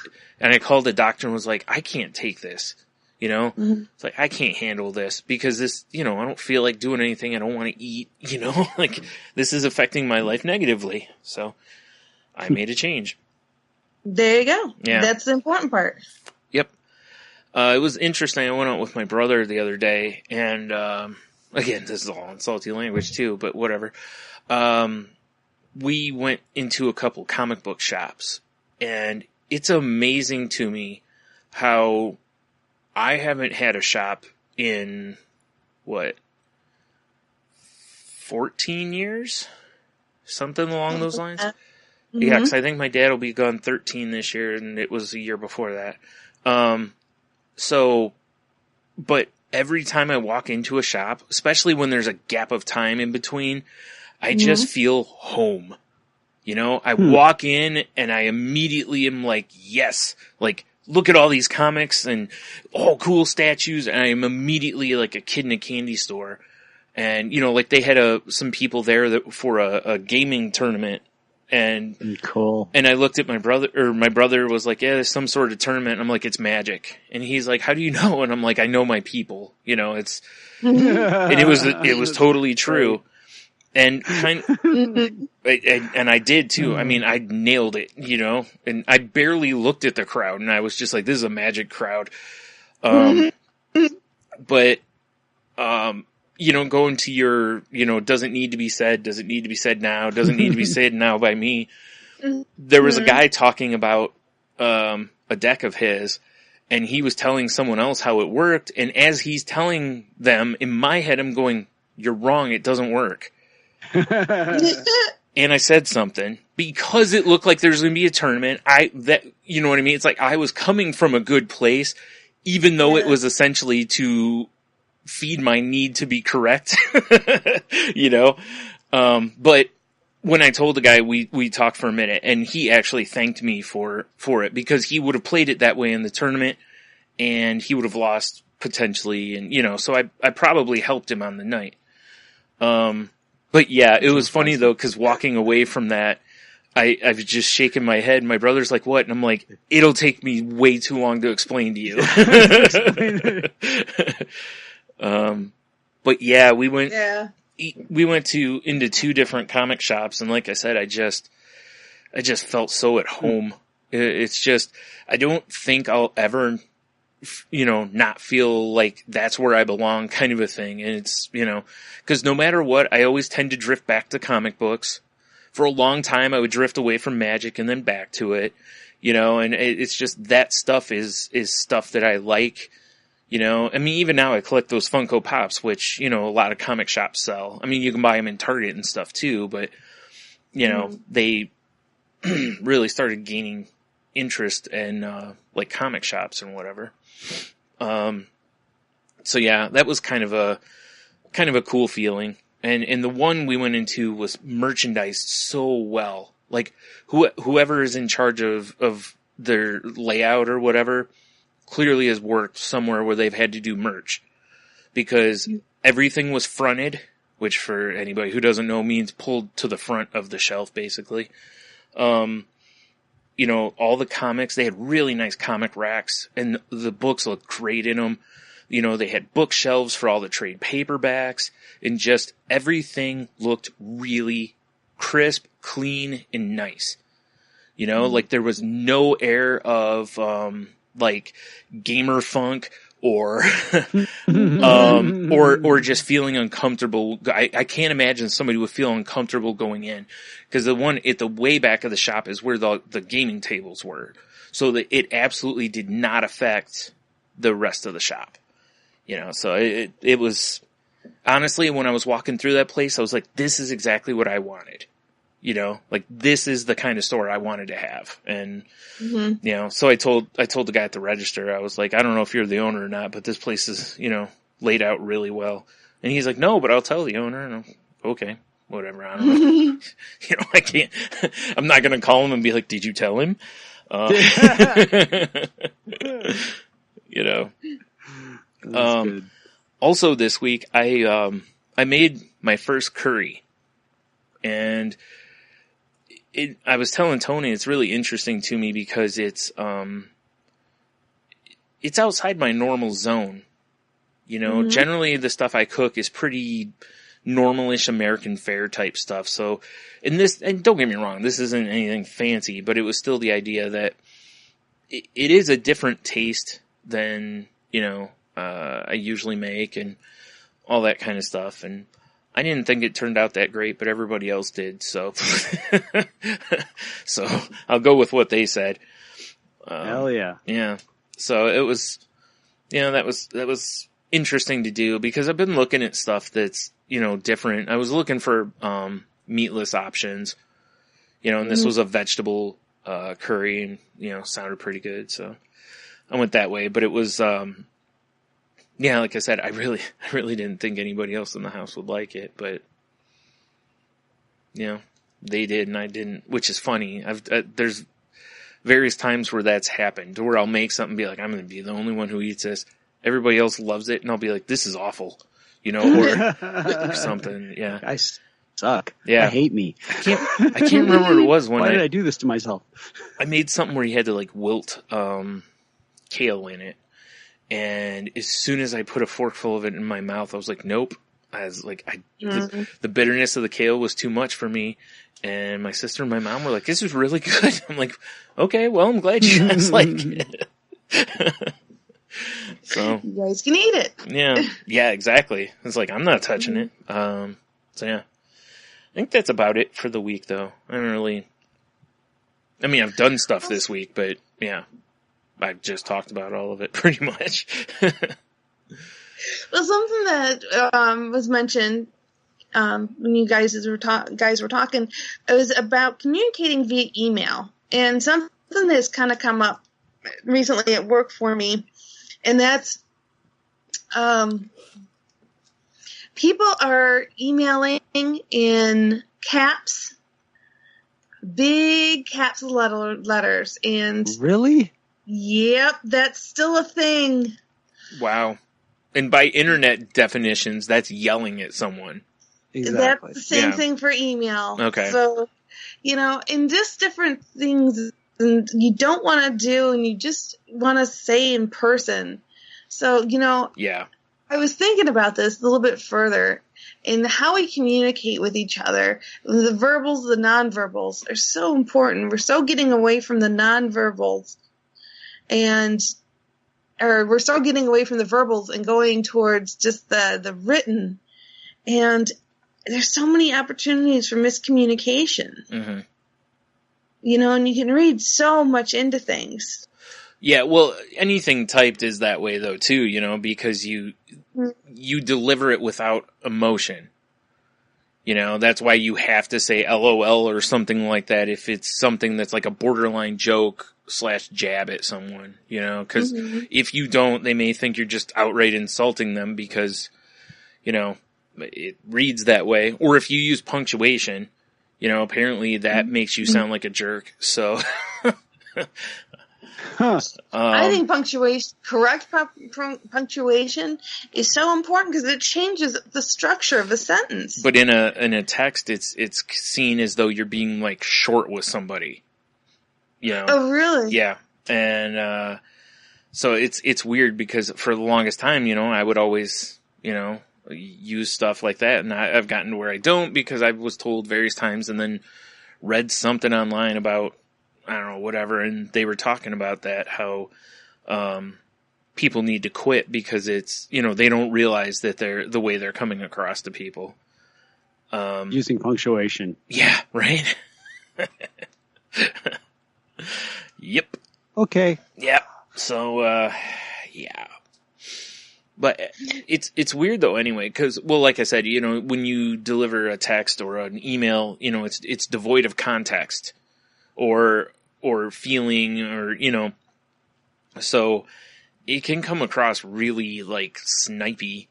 I called the doctor and was like, I can't take this. Mm-hmm. It's like, I can't handle this because this, I don't feel like doing anything. I don't want to eat, like this is affecting my life negatively. So I made a change. There you go. Yeah. That's the important part. Yep. It was interesting. I went out with my brother the other day, and again, this is all in salty language too, but whatever. We went into a couple comic book shops, and it's amazing to me how I haven't had a shop in, 14 years? Something along those lines? Mm-hmm. Yeah, because I think my dad will be gone 13 this year, and it was the year before that. But every time I walk into a shop, especially when there's a gap of time in between, I just feel home. I walk in and I immediately am like, yes, like, look at all these comics and cool statues. And I am immediately like a kid in a candy store. And, like they had some people there for a gaming tournament. And cool. And I looked at my brother was like, yeah, there's some sort of tournament. And I'm like, it's Magic. And he's like, how do you know? And I'm like, I know my people, and it was totally true. And and I did too. I mean, I nailed it, and I barely looked at the crowd, and I was just like, this is a Magic crowd. But, going to your, doesn't need to be said, doesn't need to be said now, doesn't need to be said now by me. There was a guy talking about, a deck of his, and he was telling someone else how it worked. And as he's telling them, in my head, I'm going, you're wrong. It doesn't work. And I said something because it looked like there's going to be a tournament. You know what I mean? It's like I was coming from a good place, even though it was essentially to feed my need to be correct, you know? But when I told the guy, we talked for a minute, and he actually thanked me for it, because he would have played it that way in the tournament and he would have lost potentially. And, you know, so I probably helped him on the night. But yeah, it was funny though, cause walking away from that, I've just shaken my head. My brother's like, what? And I'm like, it'll take me way too long to explain to you. But yeah, we went into 2 different comic shops, and like I said, I just felt so at home. It's just, I don't think I'll ever, you know, not feel like that's where I belong, kind of a thing. And it's, you know, cause no matter what, I always tend to drift back to comic books. For a long time, I would drift away from magic and then back to it, you know, and it's just that stuff is stuff that I like, you know. I mean, even now I collect those Funko Pops, which, you know, a lot of comic shops sell. I mean, you can buy them in Target and stuff too, but, you know, they really started gaining interest in, like comic shops and whatever. So yeah, that was kind of a cool feeling. And the one we went into was merchandised so well. Like whoever is in charge of their layout or whatever clearly has worked somewhere where they've had to do merch, because everything was fronted, which for anybody who doesn't know means pulled to the front of the shelf, basically. You know, all the comics, they had really nice comic racks, and the books looked great in them. You know, they had bookshelves for all the trade paperbacks, and just everything looked really crisp, clean, and nice. You know, like there was no air of, like gamer funk or, or just feeling uncomfortable. I can't imagine somebody would feel uncomfortable going in, because the one at the way back of the shop is where the gaming tables were. So that it absolutely did not affect the rest of the shop. You know, so it was, honestly, when I was walking through that place, I was like, this is exactly what I wanted. You know, like this is the kind of store I wanted to have. And, you know, so I told the guy at the register, I was like, I don't know if you're the owner or not, but this place is, you know, laid out really well. And he's like, no, but I'll tell the owner. And I'm, okay, whatever. I don't know. You know, I can't, I'm not going to call him and be like, did you tell him? You know. Also this week, I made my first curry, and I was telling Tony, it's really interesting to me because it's outside my normal zone. You know, generally the stuff I cook is pretty normalish American fare type stuff. So, and don't get me wrong, this isn't anything fancy, but it was still the idea that it is a different taste than, you know, I usually make and all that kind of stuff. And I didn't think it turned out that great, but everybody else did. So, so I'll go with what they said. Hell yeah. Yeah. So it was, you know, that was interesting to do, because I've been looking at stuff that's, you know, different. I was looking for, meatless options, you know, and this was a vegetable, curry, and, you know, sounded pretty good. So I went that way, but it was, yeah, like I said, I really didn't think anybody else in the house would like it, but, you know, they did and I didn't, which is funny. There's various times where that's happened, where I'll make something and be like, I'm going to be the only one who eats this. Everybody else loves it, and I'll be like, this is awful, you know, or something. Yeah. I suck. Yeah. I hate me. I can't remember what it was when Why did I do this to myself? I made something where you had to like wilt, kale in it. And as soon as I put a forkful of it in my mouth, I was like, nope. I was like, the bitterness of the kale was too much for me. And my sister and my mom were like, this is really good. I'm like, okay, well, I'm glad you guys like it. So you guys can eat it. Yeah, exactly. It's like, I'm not touching it. So yeah, I think that's about it for the week though. I've done stuff this week, but yeah. I've just talked about all of it pretty much. Well, something that was mentioned when you guys were talking, it was about communicating via email, and something that's kind of come up recently at work for me, and that's people are emailing in caps, big caps of letters, and Really? yep, that's still a thing. Wow. And by internet definitions, that's yelling at someone. Exactly. That's the same Yeah. thing for email. Okay. So, and just different things and you don't want to do and you just want to say in person. So, Yeah. I was thinking about this a little bit further and how we communicate with each other. The verbals, the nonverbals are so important. We're so getting away from the nonverbals or we're so getting away from the verbals and going towards just the written. And there's so many opportunities for miscommunication. Mm-hmm. And you can read so much into things. Yeah, well, anything typed is that way though too, because you deliver it without emotion. That's why you have to say LOL or something like that if it's something that's like a borderline joke / jab at someone, because if you don't, they may think you're just outright insulting them because, it reads that way. Or if you use punctuation, apparently that makes you sound like a jerk. So, I think correct punctuation is so important because it changes the structure of a sentence. But in a text, it's seen as though you're being like short with somebody. Oh, really? Yeah, and so it's weird because for the longest time, I would always use stuff like that, and I've gotten to where I don't because I was told various times, and then read something online about I don't know whatever, and they were talking about that how people need to quit because it's they don't realize that the way they're coming across to people using punctuation. Yeah, right. Yep. Okay. Yeah. So, yeah. But it's weird though anyway, cause, well, like I said, when you deliver a text or an email, it's devoid of context or feeling or, so it can come across really like snipey,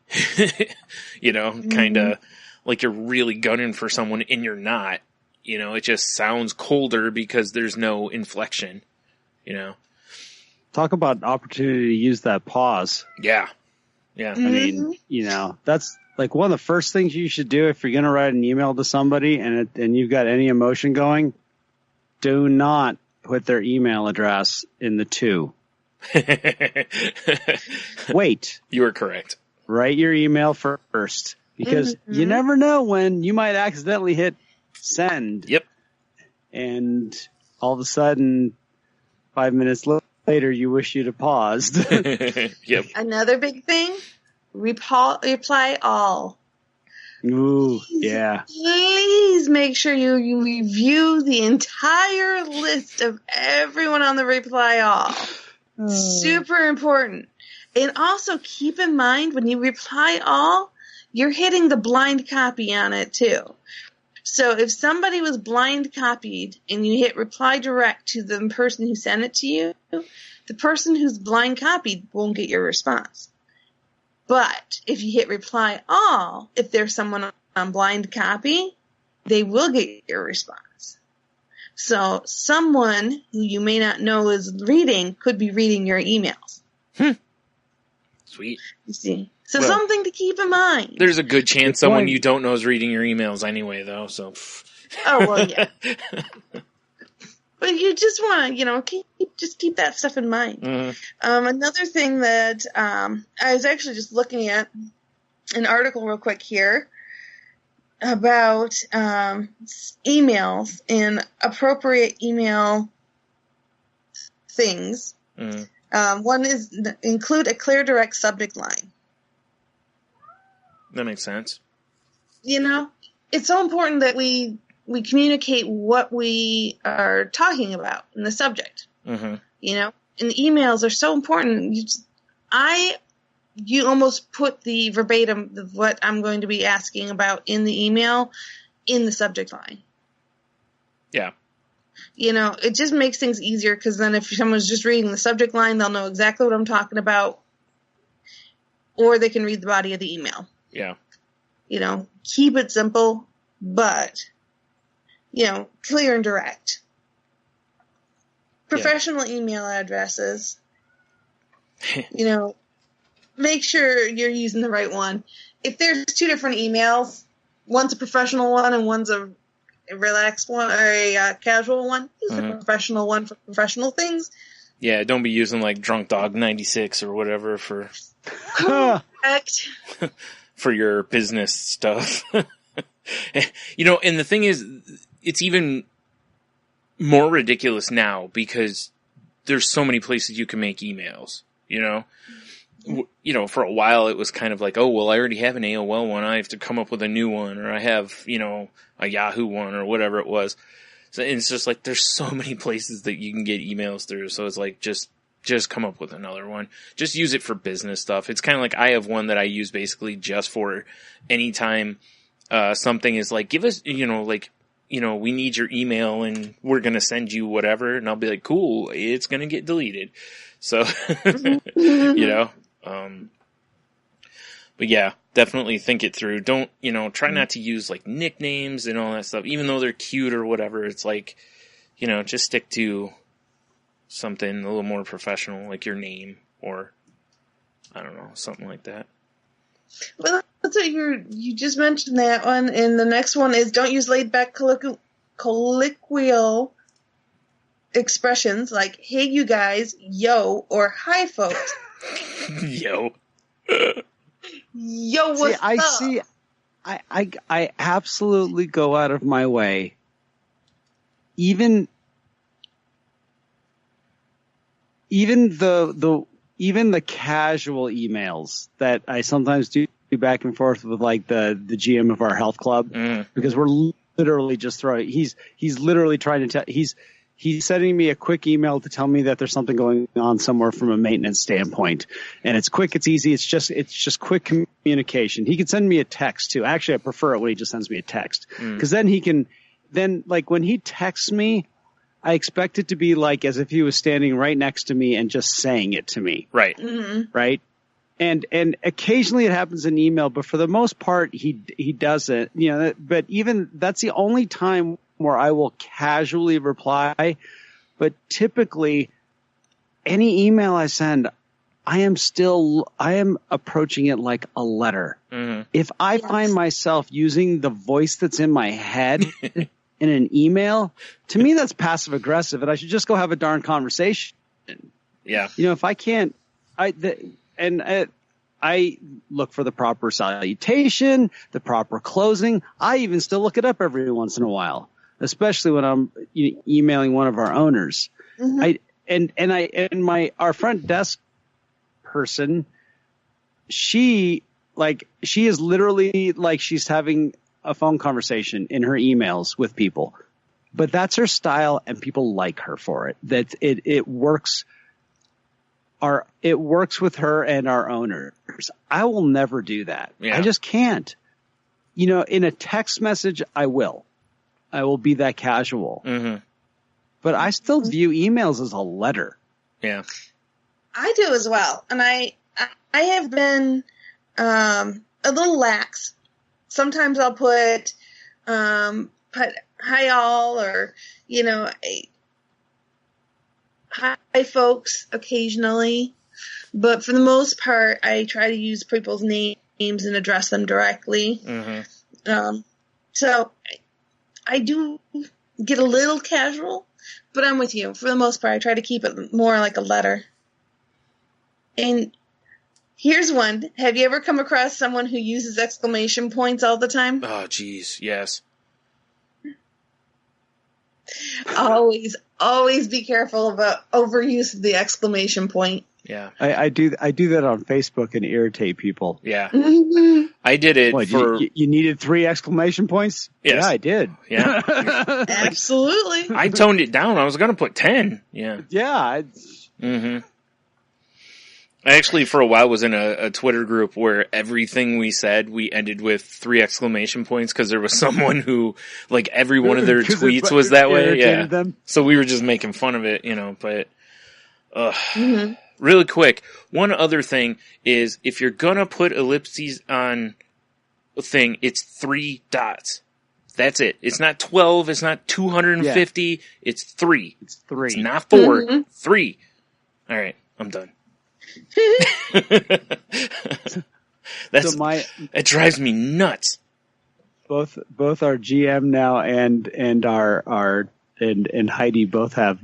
kinda like you're really gunning for someone and you're not. It just sounds colder because there's no inflection, Talk about opportunity to use that pause. Yeah. Yeah. I mean, that's like one of the first things you should do if you're going to write an email to somebody and you've got any emotion going, do not put their email address in the to. Wait. You are correct. Write your email first because you never know when you might accidentally hit send. Yep. And all of a sudden, 5 minutes later, you wish you'd have paused. Yep. Another big thing, reply all. Ooh, yeah. Please make sure you review the entire list of everyone on the reply all. Super important. And also keep in mind when you reply all, you're hitting the blind copy on it too. So if somebody was blind copied and you hit reply direct to the person who sent it to you, the person who's blind copied won't get your response. But if you hit reply all, if there's someone on blind copy, they will get your response. So someone who you may not know is reading could be reading your emails. Sweet. You see? So something to keep in mind. There's a good chance someone you don't know is reading your emails anyway, though. So. Oh, well, yeah. But you just want to, keep that stuff in mind. Mm-hmm. Another thing that I was actually just looking at an article real quick here about emails and appropriate email things. Mm-hmm. One is include a clear, direct subject line. That makes sense. It's so important that we communicate what we are talking about in the subject. Mm-hmm. And emails are so important. I you almost put the verbatim of what I'm going to be asking about in the email in the subject line. Yeah. You know, it just makes things easier because then if someone's just reading the subject line, they'll know exactly what I'm talking about, or they can read the body of the email. Yeah. You know, keep it simple, but, you know, clear and direct. Professional email addresses, you know, make sure you're using the right one. If there's two different emails, one's a professional one and one's a relaxed one or a casual one, use the professional one for professional things. Yeah, don't be using like Drunk Dog 96 or whatever for Correct. for your business stuff. You know, and the thing is, it's even more ridiculous now because there's so many places you can make emails, you know? You know, for a while it was kind of like, oh, well, I already have an AOL one. I have to come up with a new one, or I have, you know, a Yahoo one or whatever it was. So it's just like, there's so many places that you can get emails through. So it's like, just come up with another one. Just use it for business stuff. It's kind of like I have one that I use basically just for anytime, something is like, give us, you know, like, you know, we need your email and we're going to send you whatever. And I'll be like, cool, it's going to get deleted. So, you know, but yeah, definitely think it through. Don't, you know, try not to use like nicknames and all that stuff, even though they're cute or whatever. It's like, you know, just stick to something a little more professional, like your name or I don't know, something like that. Well, that's what you just mentioned that one, and the next one is don't use laid-back colloquial expressions like "Hey, you guys," "Yo," or "Hi, folks." Yo. Yo, what's up? I absolutely go out of my way, even the casual emails that I sometimes do back and forth with like the GM of our health club, because we're literally just throwing, he's literally trying to he's sending me a quick email to tell me that there's something going on somewhere from a maintenance standpoint. And it's quick, it's easy, it's just quick communication. He can send me a text too. Actually, I prefer it when he just sends me a text, because then like when he texts me, I expect it to be like as if he was standing right next to me and just saying it to me. Right. Mm-hmm. Right. And occasionally it happens in email, but for the most part, he doesn't, you know, but even that's the only time where I will casually reply. But typically any email I send, I am approaching it like a letter. Mm-hmm. If I find myself using the voice that's in my head in an email, to me, that's passive aggressive, and I should just go have a darn conversation. Yeah. You know, if I can't, I look for the proper salutation, the proper closing. I even still look it up every once in a while, especially when I'm emailing one of our owners. Mm-hmm. Our front desk person, she is literally like she's having a phone conversation in her emails with people, but that's her style and people like her for it. That it works. It works with her and our owners. I will never do that. Yeah. I just can't. You know, in a text message, I will be that casual, but I still view emails as a letter. Yeah, I do as well. And I have been, a little lax. Sometimes I'll put hi all, or, you know, hi folks occasionally, but for the most part, I try to use people's names and address them directly. Mm-hmm. So I do get a little casual, but I'm with you. For the most part, I try to keep it more like a letter. And here's one. Have you ever come across someone who uses exclamation points all the time? Oh, geez, yes. Always be careful about overuse of the exclamation point. Yeah. I do that on Facebook and irritate people. Yeah. Mm-hmm. I did it for... You needed 3 exclamation points? Yes. Yeah, I did. Yeah. Absolutely. I toned it down. I was going to put 10. Yeah. Yeah. Mm-hmm. I actually, for a while, was in a Twitter group where everything we said, we ended with 3 exclamation points because there was someone who, like, every one of their tweets was that way. Yeah. Them. So we were just making fun of it, but, really quick. One other thing is if you're gonna put ellipses on a thing, it's 3 dots. That's it. It's not 12. It's not 250. Yeah. It's 3. It's 3. It's not 4. 3. All right. I'm done. It drives me nuts. Both our GM now and our Heidi both have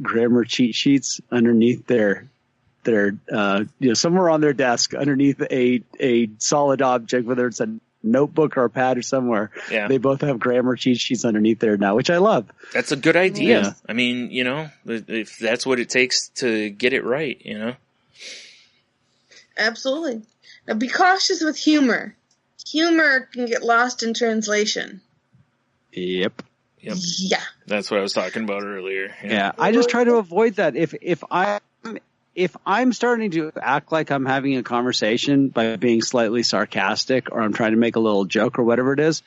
grammar cheat sheets underneath their somewhere on their desk underneath a solid object, whether it's a notebook or a pad or somewhere. Yeah. They both have grammar cheat sheets underneath there now, which I love. That's a good idea. Yeah. I mean, if that's what it takes to get it right, Absolutely. Now be cautious with humor. Humor can get lost in translation. Yep. Yeah. That's what I was talking about earlier. Yeah. I just try to avoid that. If I'm starting to act like I'm having a conversation by being slightly sarcastic or I'm trying to make a little joke or whatever it is,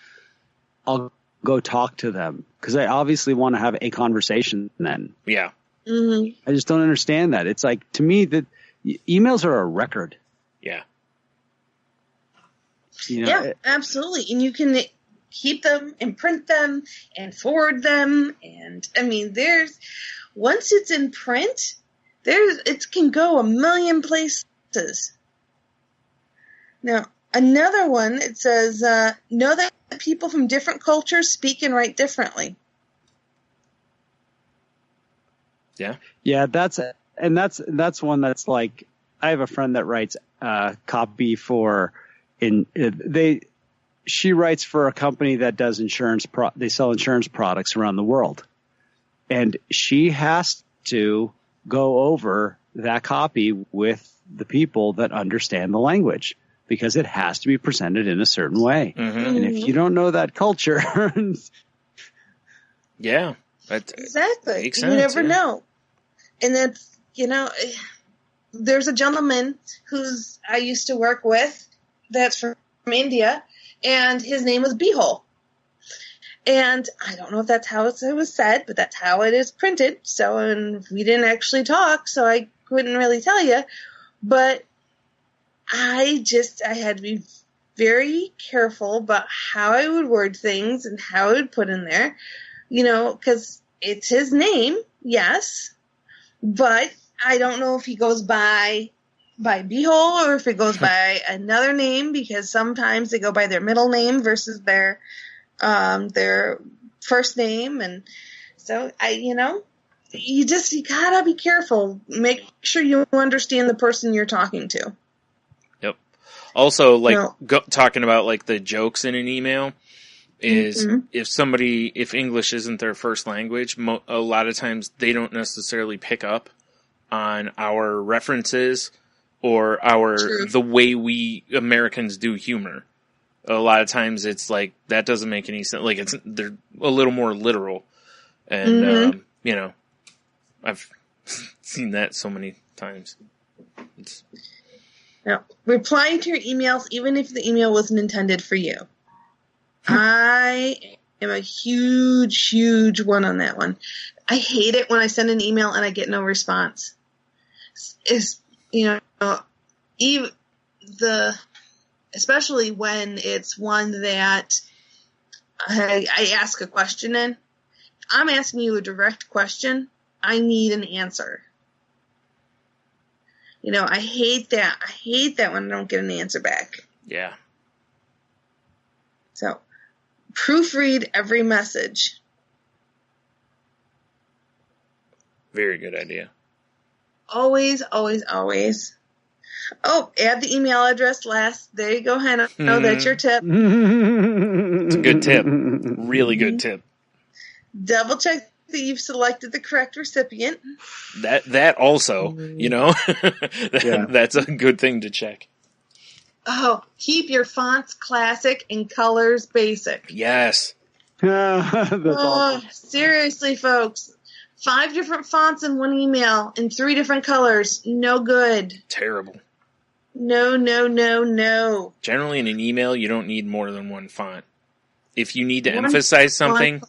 I'll go talk to them because I obviously want to have a conversation then. Yeah. Mm-hmm. I just don't understand that. It's like, to me, that emails are a record. Yeah. Yeah, absolutely. And you can keep them and print them and forward them. And I mean, once it's in print, it can go a million places. Now, another one, it says, know that people from different cultures speak and write differently. Yeah. Yeah, that's one that's like, I have a friend that writes copy she writes for a company that does insurance. They sell insurance products around the world, and she has to go over that copy with the people that understand the language because it has to be presented in a certain way. Mm-hmm. And if you don't know that culture, yeah, exactly, makes sense, you never know. And that's there's a gentleman I used to work with that's from India, and his name was Beehole. And I don't know if that's how it was said, but that's how it is printed. So, and we didn't actually talk, so I couldn't really tell you. But I had to be very careful about how I would word things and how I would put in there, because it's his name, yes, but I don't know if he goes by Beehole or if it goes by another name, because sometimes they go by their middle name versus their first name. And so you gotta be careful. Make sure you understand the person you're talking to. Yep. Also, talking about like the jokes in an email is if English isn't their first language, a lot of times they don't necessarily pick up on our references or the way we Americans do humor. A lot of times it's like, that doesn't make any sense. Like they're a little more literal. And, I've seen that so many times. Now, replying to your emails, even if the email wasn't intended for you. I am a huge, huge one on that one. I hate it when I send an email and I get no response. Especially when it's one that I ask a question in. I'm asking you a direct question. I need an answer. I hate that. I hate that when I don't get an answer back. Yeah. So, proofread every message. Very good idea. Always, always, always. Oh, add the email address last. There you go, Hannah. Oh, that's your tip. It's a good tip. Really good tip. Double check that you've selected the correct recipient. That also, that's a good thing to check. Oh, keep your fonts classic and colors basic. Yes. That's awesome. Seriously, folks. 5 different fonts in one email in 3 different colors. No good. Terrible. No, no, no, no. Generally, in an email, you don't need more than one font. If you need to emphasize something,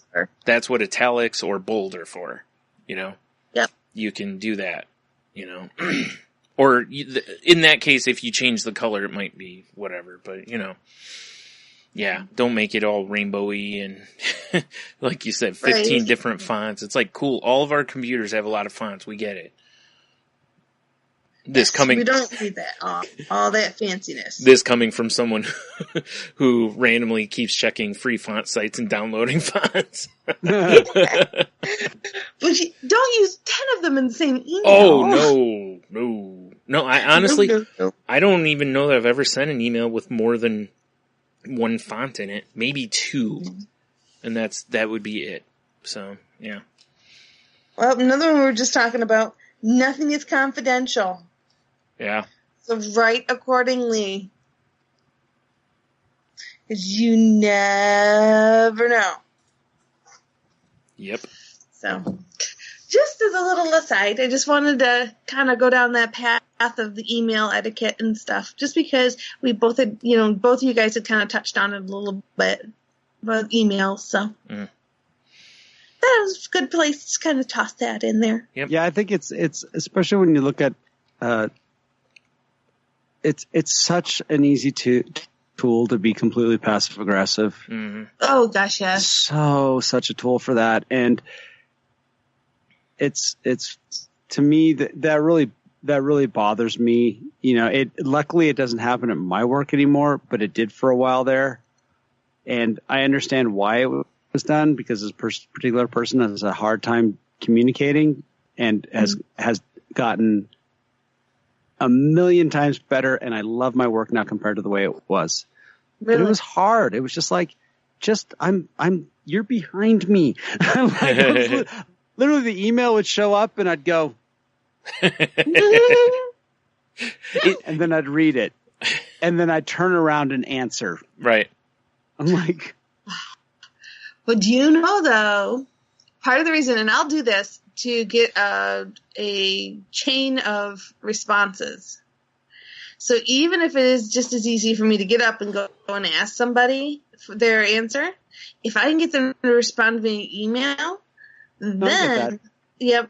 that's what italics or bold are for. You know? Yep. You can do that, you know? Or in that case, if you change the color, it might be whatever. But, you know, yeah, don't make it all rainbowy and, like you said, 15 different fonts. It's like, cool, all of our computers have a lot of fonts. We get it. We don't need that, all that fanciness. This coming from someone who randomly keeps checking free font sites and downloading fonts. But you don't use 10 of them in the same email. Oh, no. I honestly, No. I don't even know that I've ever sent an email with more than one font in it. Maybe 2. And that would be it. So, yeah. Well, another one we were just talking about, nothing is confidential. Yeah. So write accordingly. Because you never know. Yep. So, just as a little aside, I just wanted to kind of go down that path of the email etiquette and stuff. Just because we both had, both of you guys had kind of touched on it a little bit about emails. So, that was a good place to kind of toss that in there. Yep. Yeah, I think it's especially when you look at it's such an easy tool to be completely passive aggressive. Mm-hmm. Oh gosh, yes. Such a tool for that, and it's to me that really bothers me. Luckily it doesn't happen at my work anymore, but it did for a while there, and I understand why it was done, because this particular person has a hard time communicating and has gotten a million times better, and I love my work now compared to the way it was. Really? But it was hard. It was you're behind me. Literally the email would show up and I'd go, and then I'd read it, and then I'd turn around and answer. Right. I'm like, but do you know though, part of the reason, and I'll do this to get a chain of responses. So even if it is just as easy for me to get up and go and ask somebody for their answer, if I can get them to respond via email, then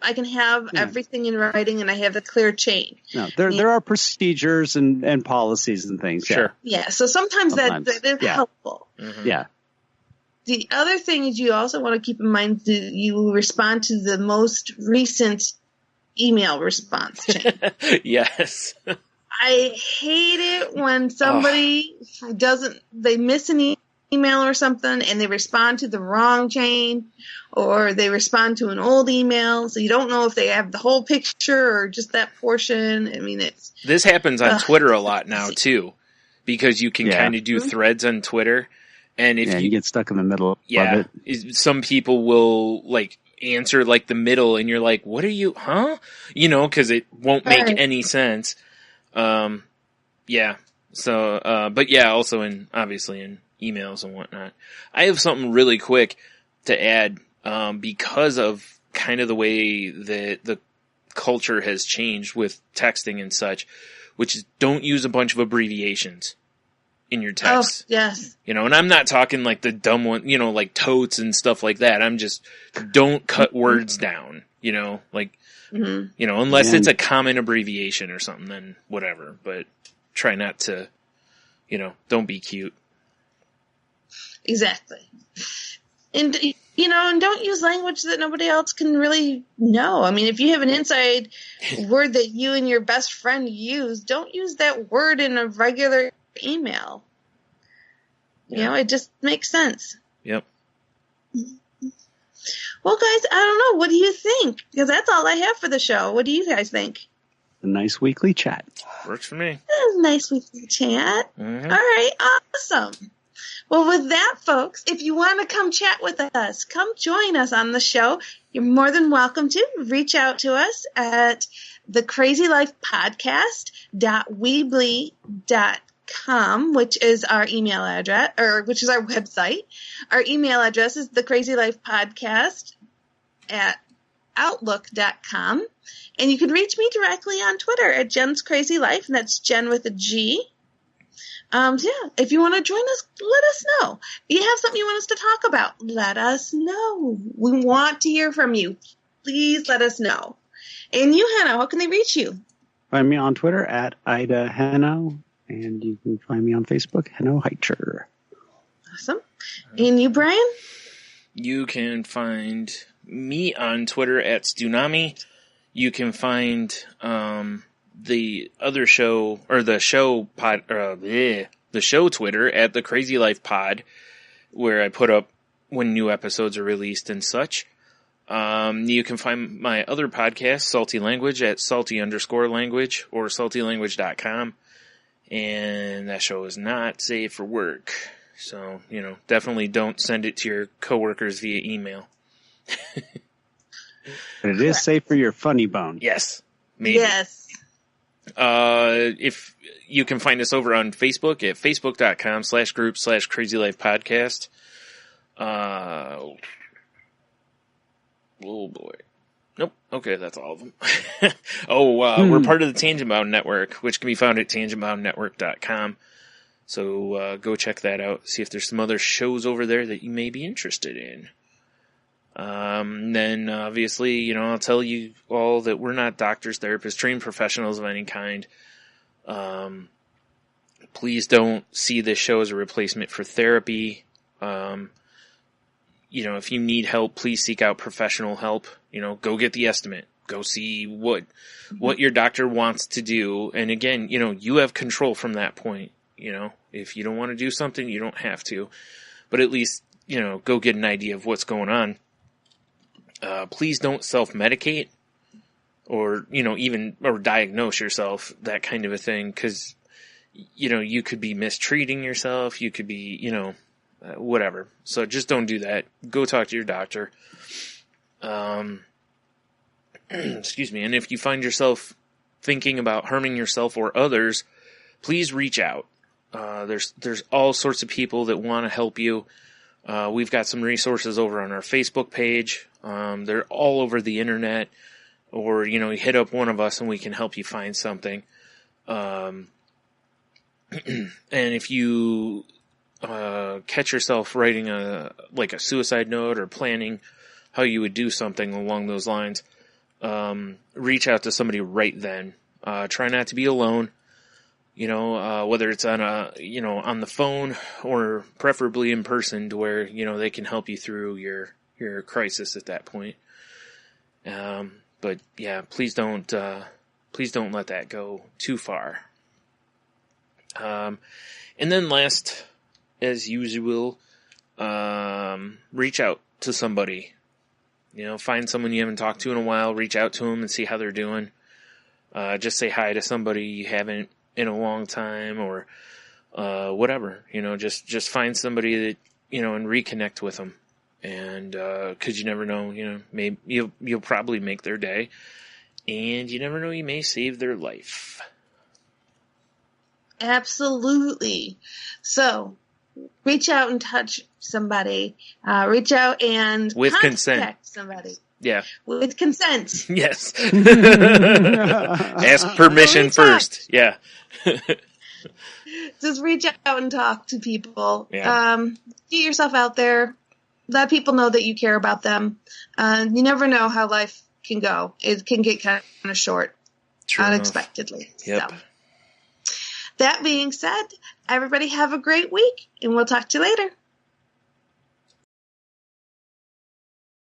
I can have everything in writing and I have a clear chain. No, there are procedures and policies and things. Sure. Yeah. So sometimes. that is helpful. Mm-hmm. Yeah. The other thing is you also want to keep in mind that you respond to the most recent email response chain. Yes. I hate it when somebody they miss an email or something and they respond to the wrong chain, or they respond to an old email, so you don't know if they have the whole picture or just that portion. I mean, this happens on Twitter a lot now too, because you can kind of do threads on Twitter. And if you get stuck in the middle of it. Some people will answer the middle and you're like, what are you, huh? Cause it won't make any sense. So, but also obviously in emails and whatnot. I have something really quick to add, because of kind of the way that the culture has changed with texting and such, which is don't use a bunch of abbreviations in your text. Oh, yes. And I'm not talking like the dumb one, like totes and stuff like that. I'm just, don't cut words down, unless it's a common abbreviation or something, then whatever, but try not to, don't be cute. Exactly. And, and don't use language that nobody else can really know. I mean, if you have an inside word that you and your best friend use, don't use that word in a regular email. It just makes sense. Yep. Well, guys, I don't know. What do you think? Because that's all I have for the show. What do you guys think? A nice weekly chat. Works for me. Nice weekly chat. Mm-hmm. All right. Awesome. Well, with that, folks, if you want to come chat with us, come join us on the show. You're more than welcome to. Reach out to us at thecrazylifepodcast.weebly.com, which is our email address, or which is our website. Our email address is thecrazylifepodcast jen@outlook.com. And you can reach me directly on Twitter at Jen's Crazy Life, and that's Jen with a G. If you want to join us, let us know. If you have something you want us to talk about, let us know. We want to hear from you. Please let us know. And you, Hannah, how can they reach you? Find me on Twitter at Ida Henno, and you can find me on Facebook, Henno Heicher. Awesome. And you, Brian? You can find me on Twitter at Stunami. You can find the other show, or the show Twitter at the Crazy Life Pod, where I put up when new episodes are released and such. You can find my other podcast, Salty Language, at salty_language or saltylanguage.com. And that show is not safe for work. So, definitely don't send it to your coworkers via email. But it is safe for your funny bone. Yes. Maybe. Yes. If you can find us over on Facebook at facebook.com/group/crazylifepodcast. Oh boy. Nope. Okay, that's all of them. We're part of the Tangent Bound Network, which can be found at tangentboundnetwork.com. So go check that out. See if there's some other shows over there that you may be interested in. Then obviously, I'll tell you all that we're not doctors, therapists, trained professionals of any kind. Please don't see this show as a replacement for therapy. If you need help, please seek out professional help. Go get the estimate. Go see what your doctor wants to do. And again, you have control from that point. If you don't want to do something, you don't have to. But at least, go get an idea of what's going on. Please don't self-medicate or diagnose yourself, that kind of a thing. 'Cause, you could be mistreating yourself. You could be, whatever. So just don't do that. Go talk to your doctor. Excuse me. And if you find yourself thinking about harming yourself or others, please reach out. There's all sorts of people that want to help you. We've got some resources over on our Facebook page. They're all over the internet, or, hit up one of us and we can help you find something. And if you, catch yourself writing a suicide note or planning how you would do something along those lines, reach out to somebody right then. Try not to be alone. Whether it's on on the phone or preferably in person, to where, they can help you through your crisis at that point. But yeah, please don't let that go too far. And then last, as usual, reach out to somebody. Find someone you haven't talked to in a while, reach out to them and see how they're doing. Just say hi to somebody you haven't in a long time, or whatever. Just find somebody that, and reconnect with them. And 'cause you never know, maybe you'll probably make their day, and you never know, you may save their life. Absolutely. So reach out and touch somebody. Reach out and with contact consent. Somebody. Yeah. With consent. Yes. Ask permission first. Yeah. Just reach out and talk to people. Yeah. Get yourself out there. Let people know that you care about them. You never know how life can go. It can get kind of short. True unexpectedly. Yep. So, that being said, everybody have a great week, and we'll talk to you later.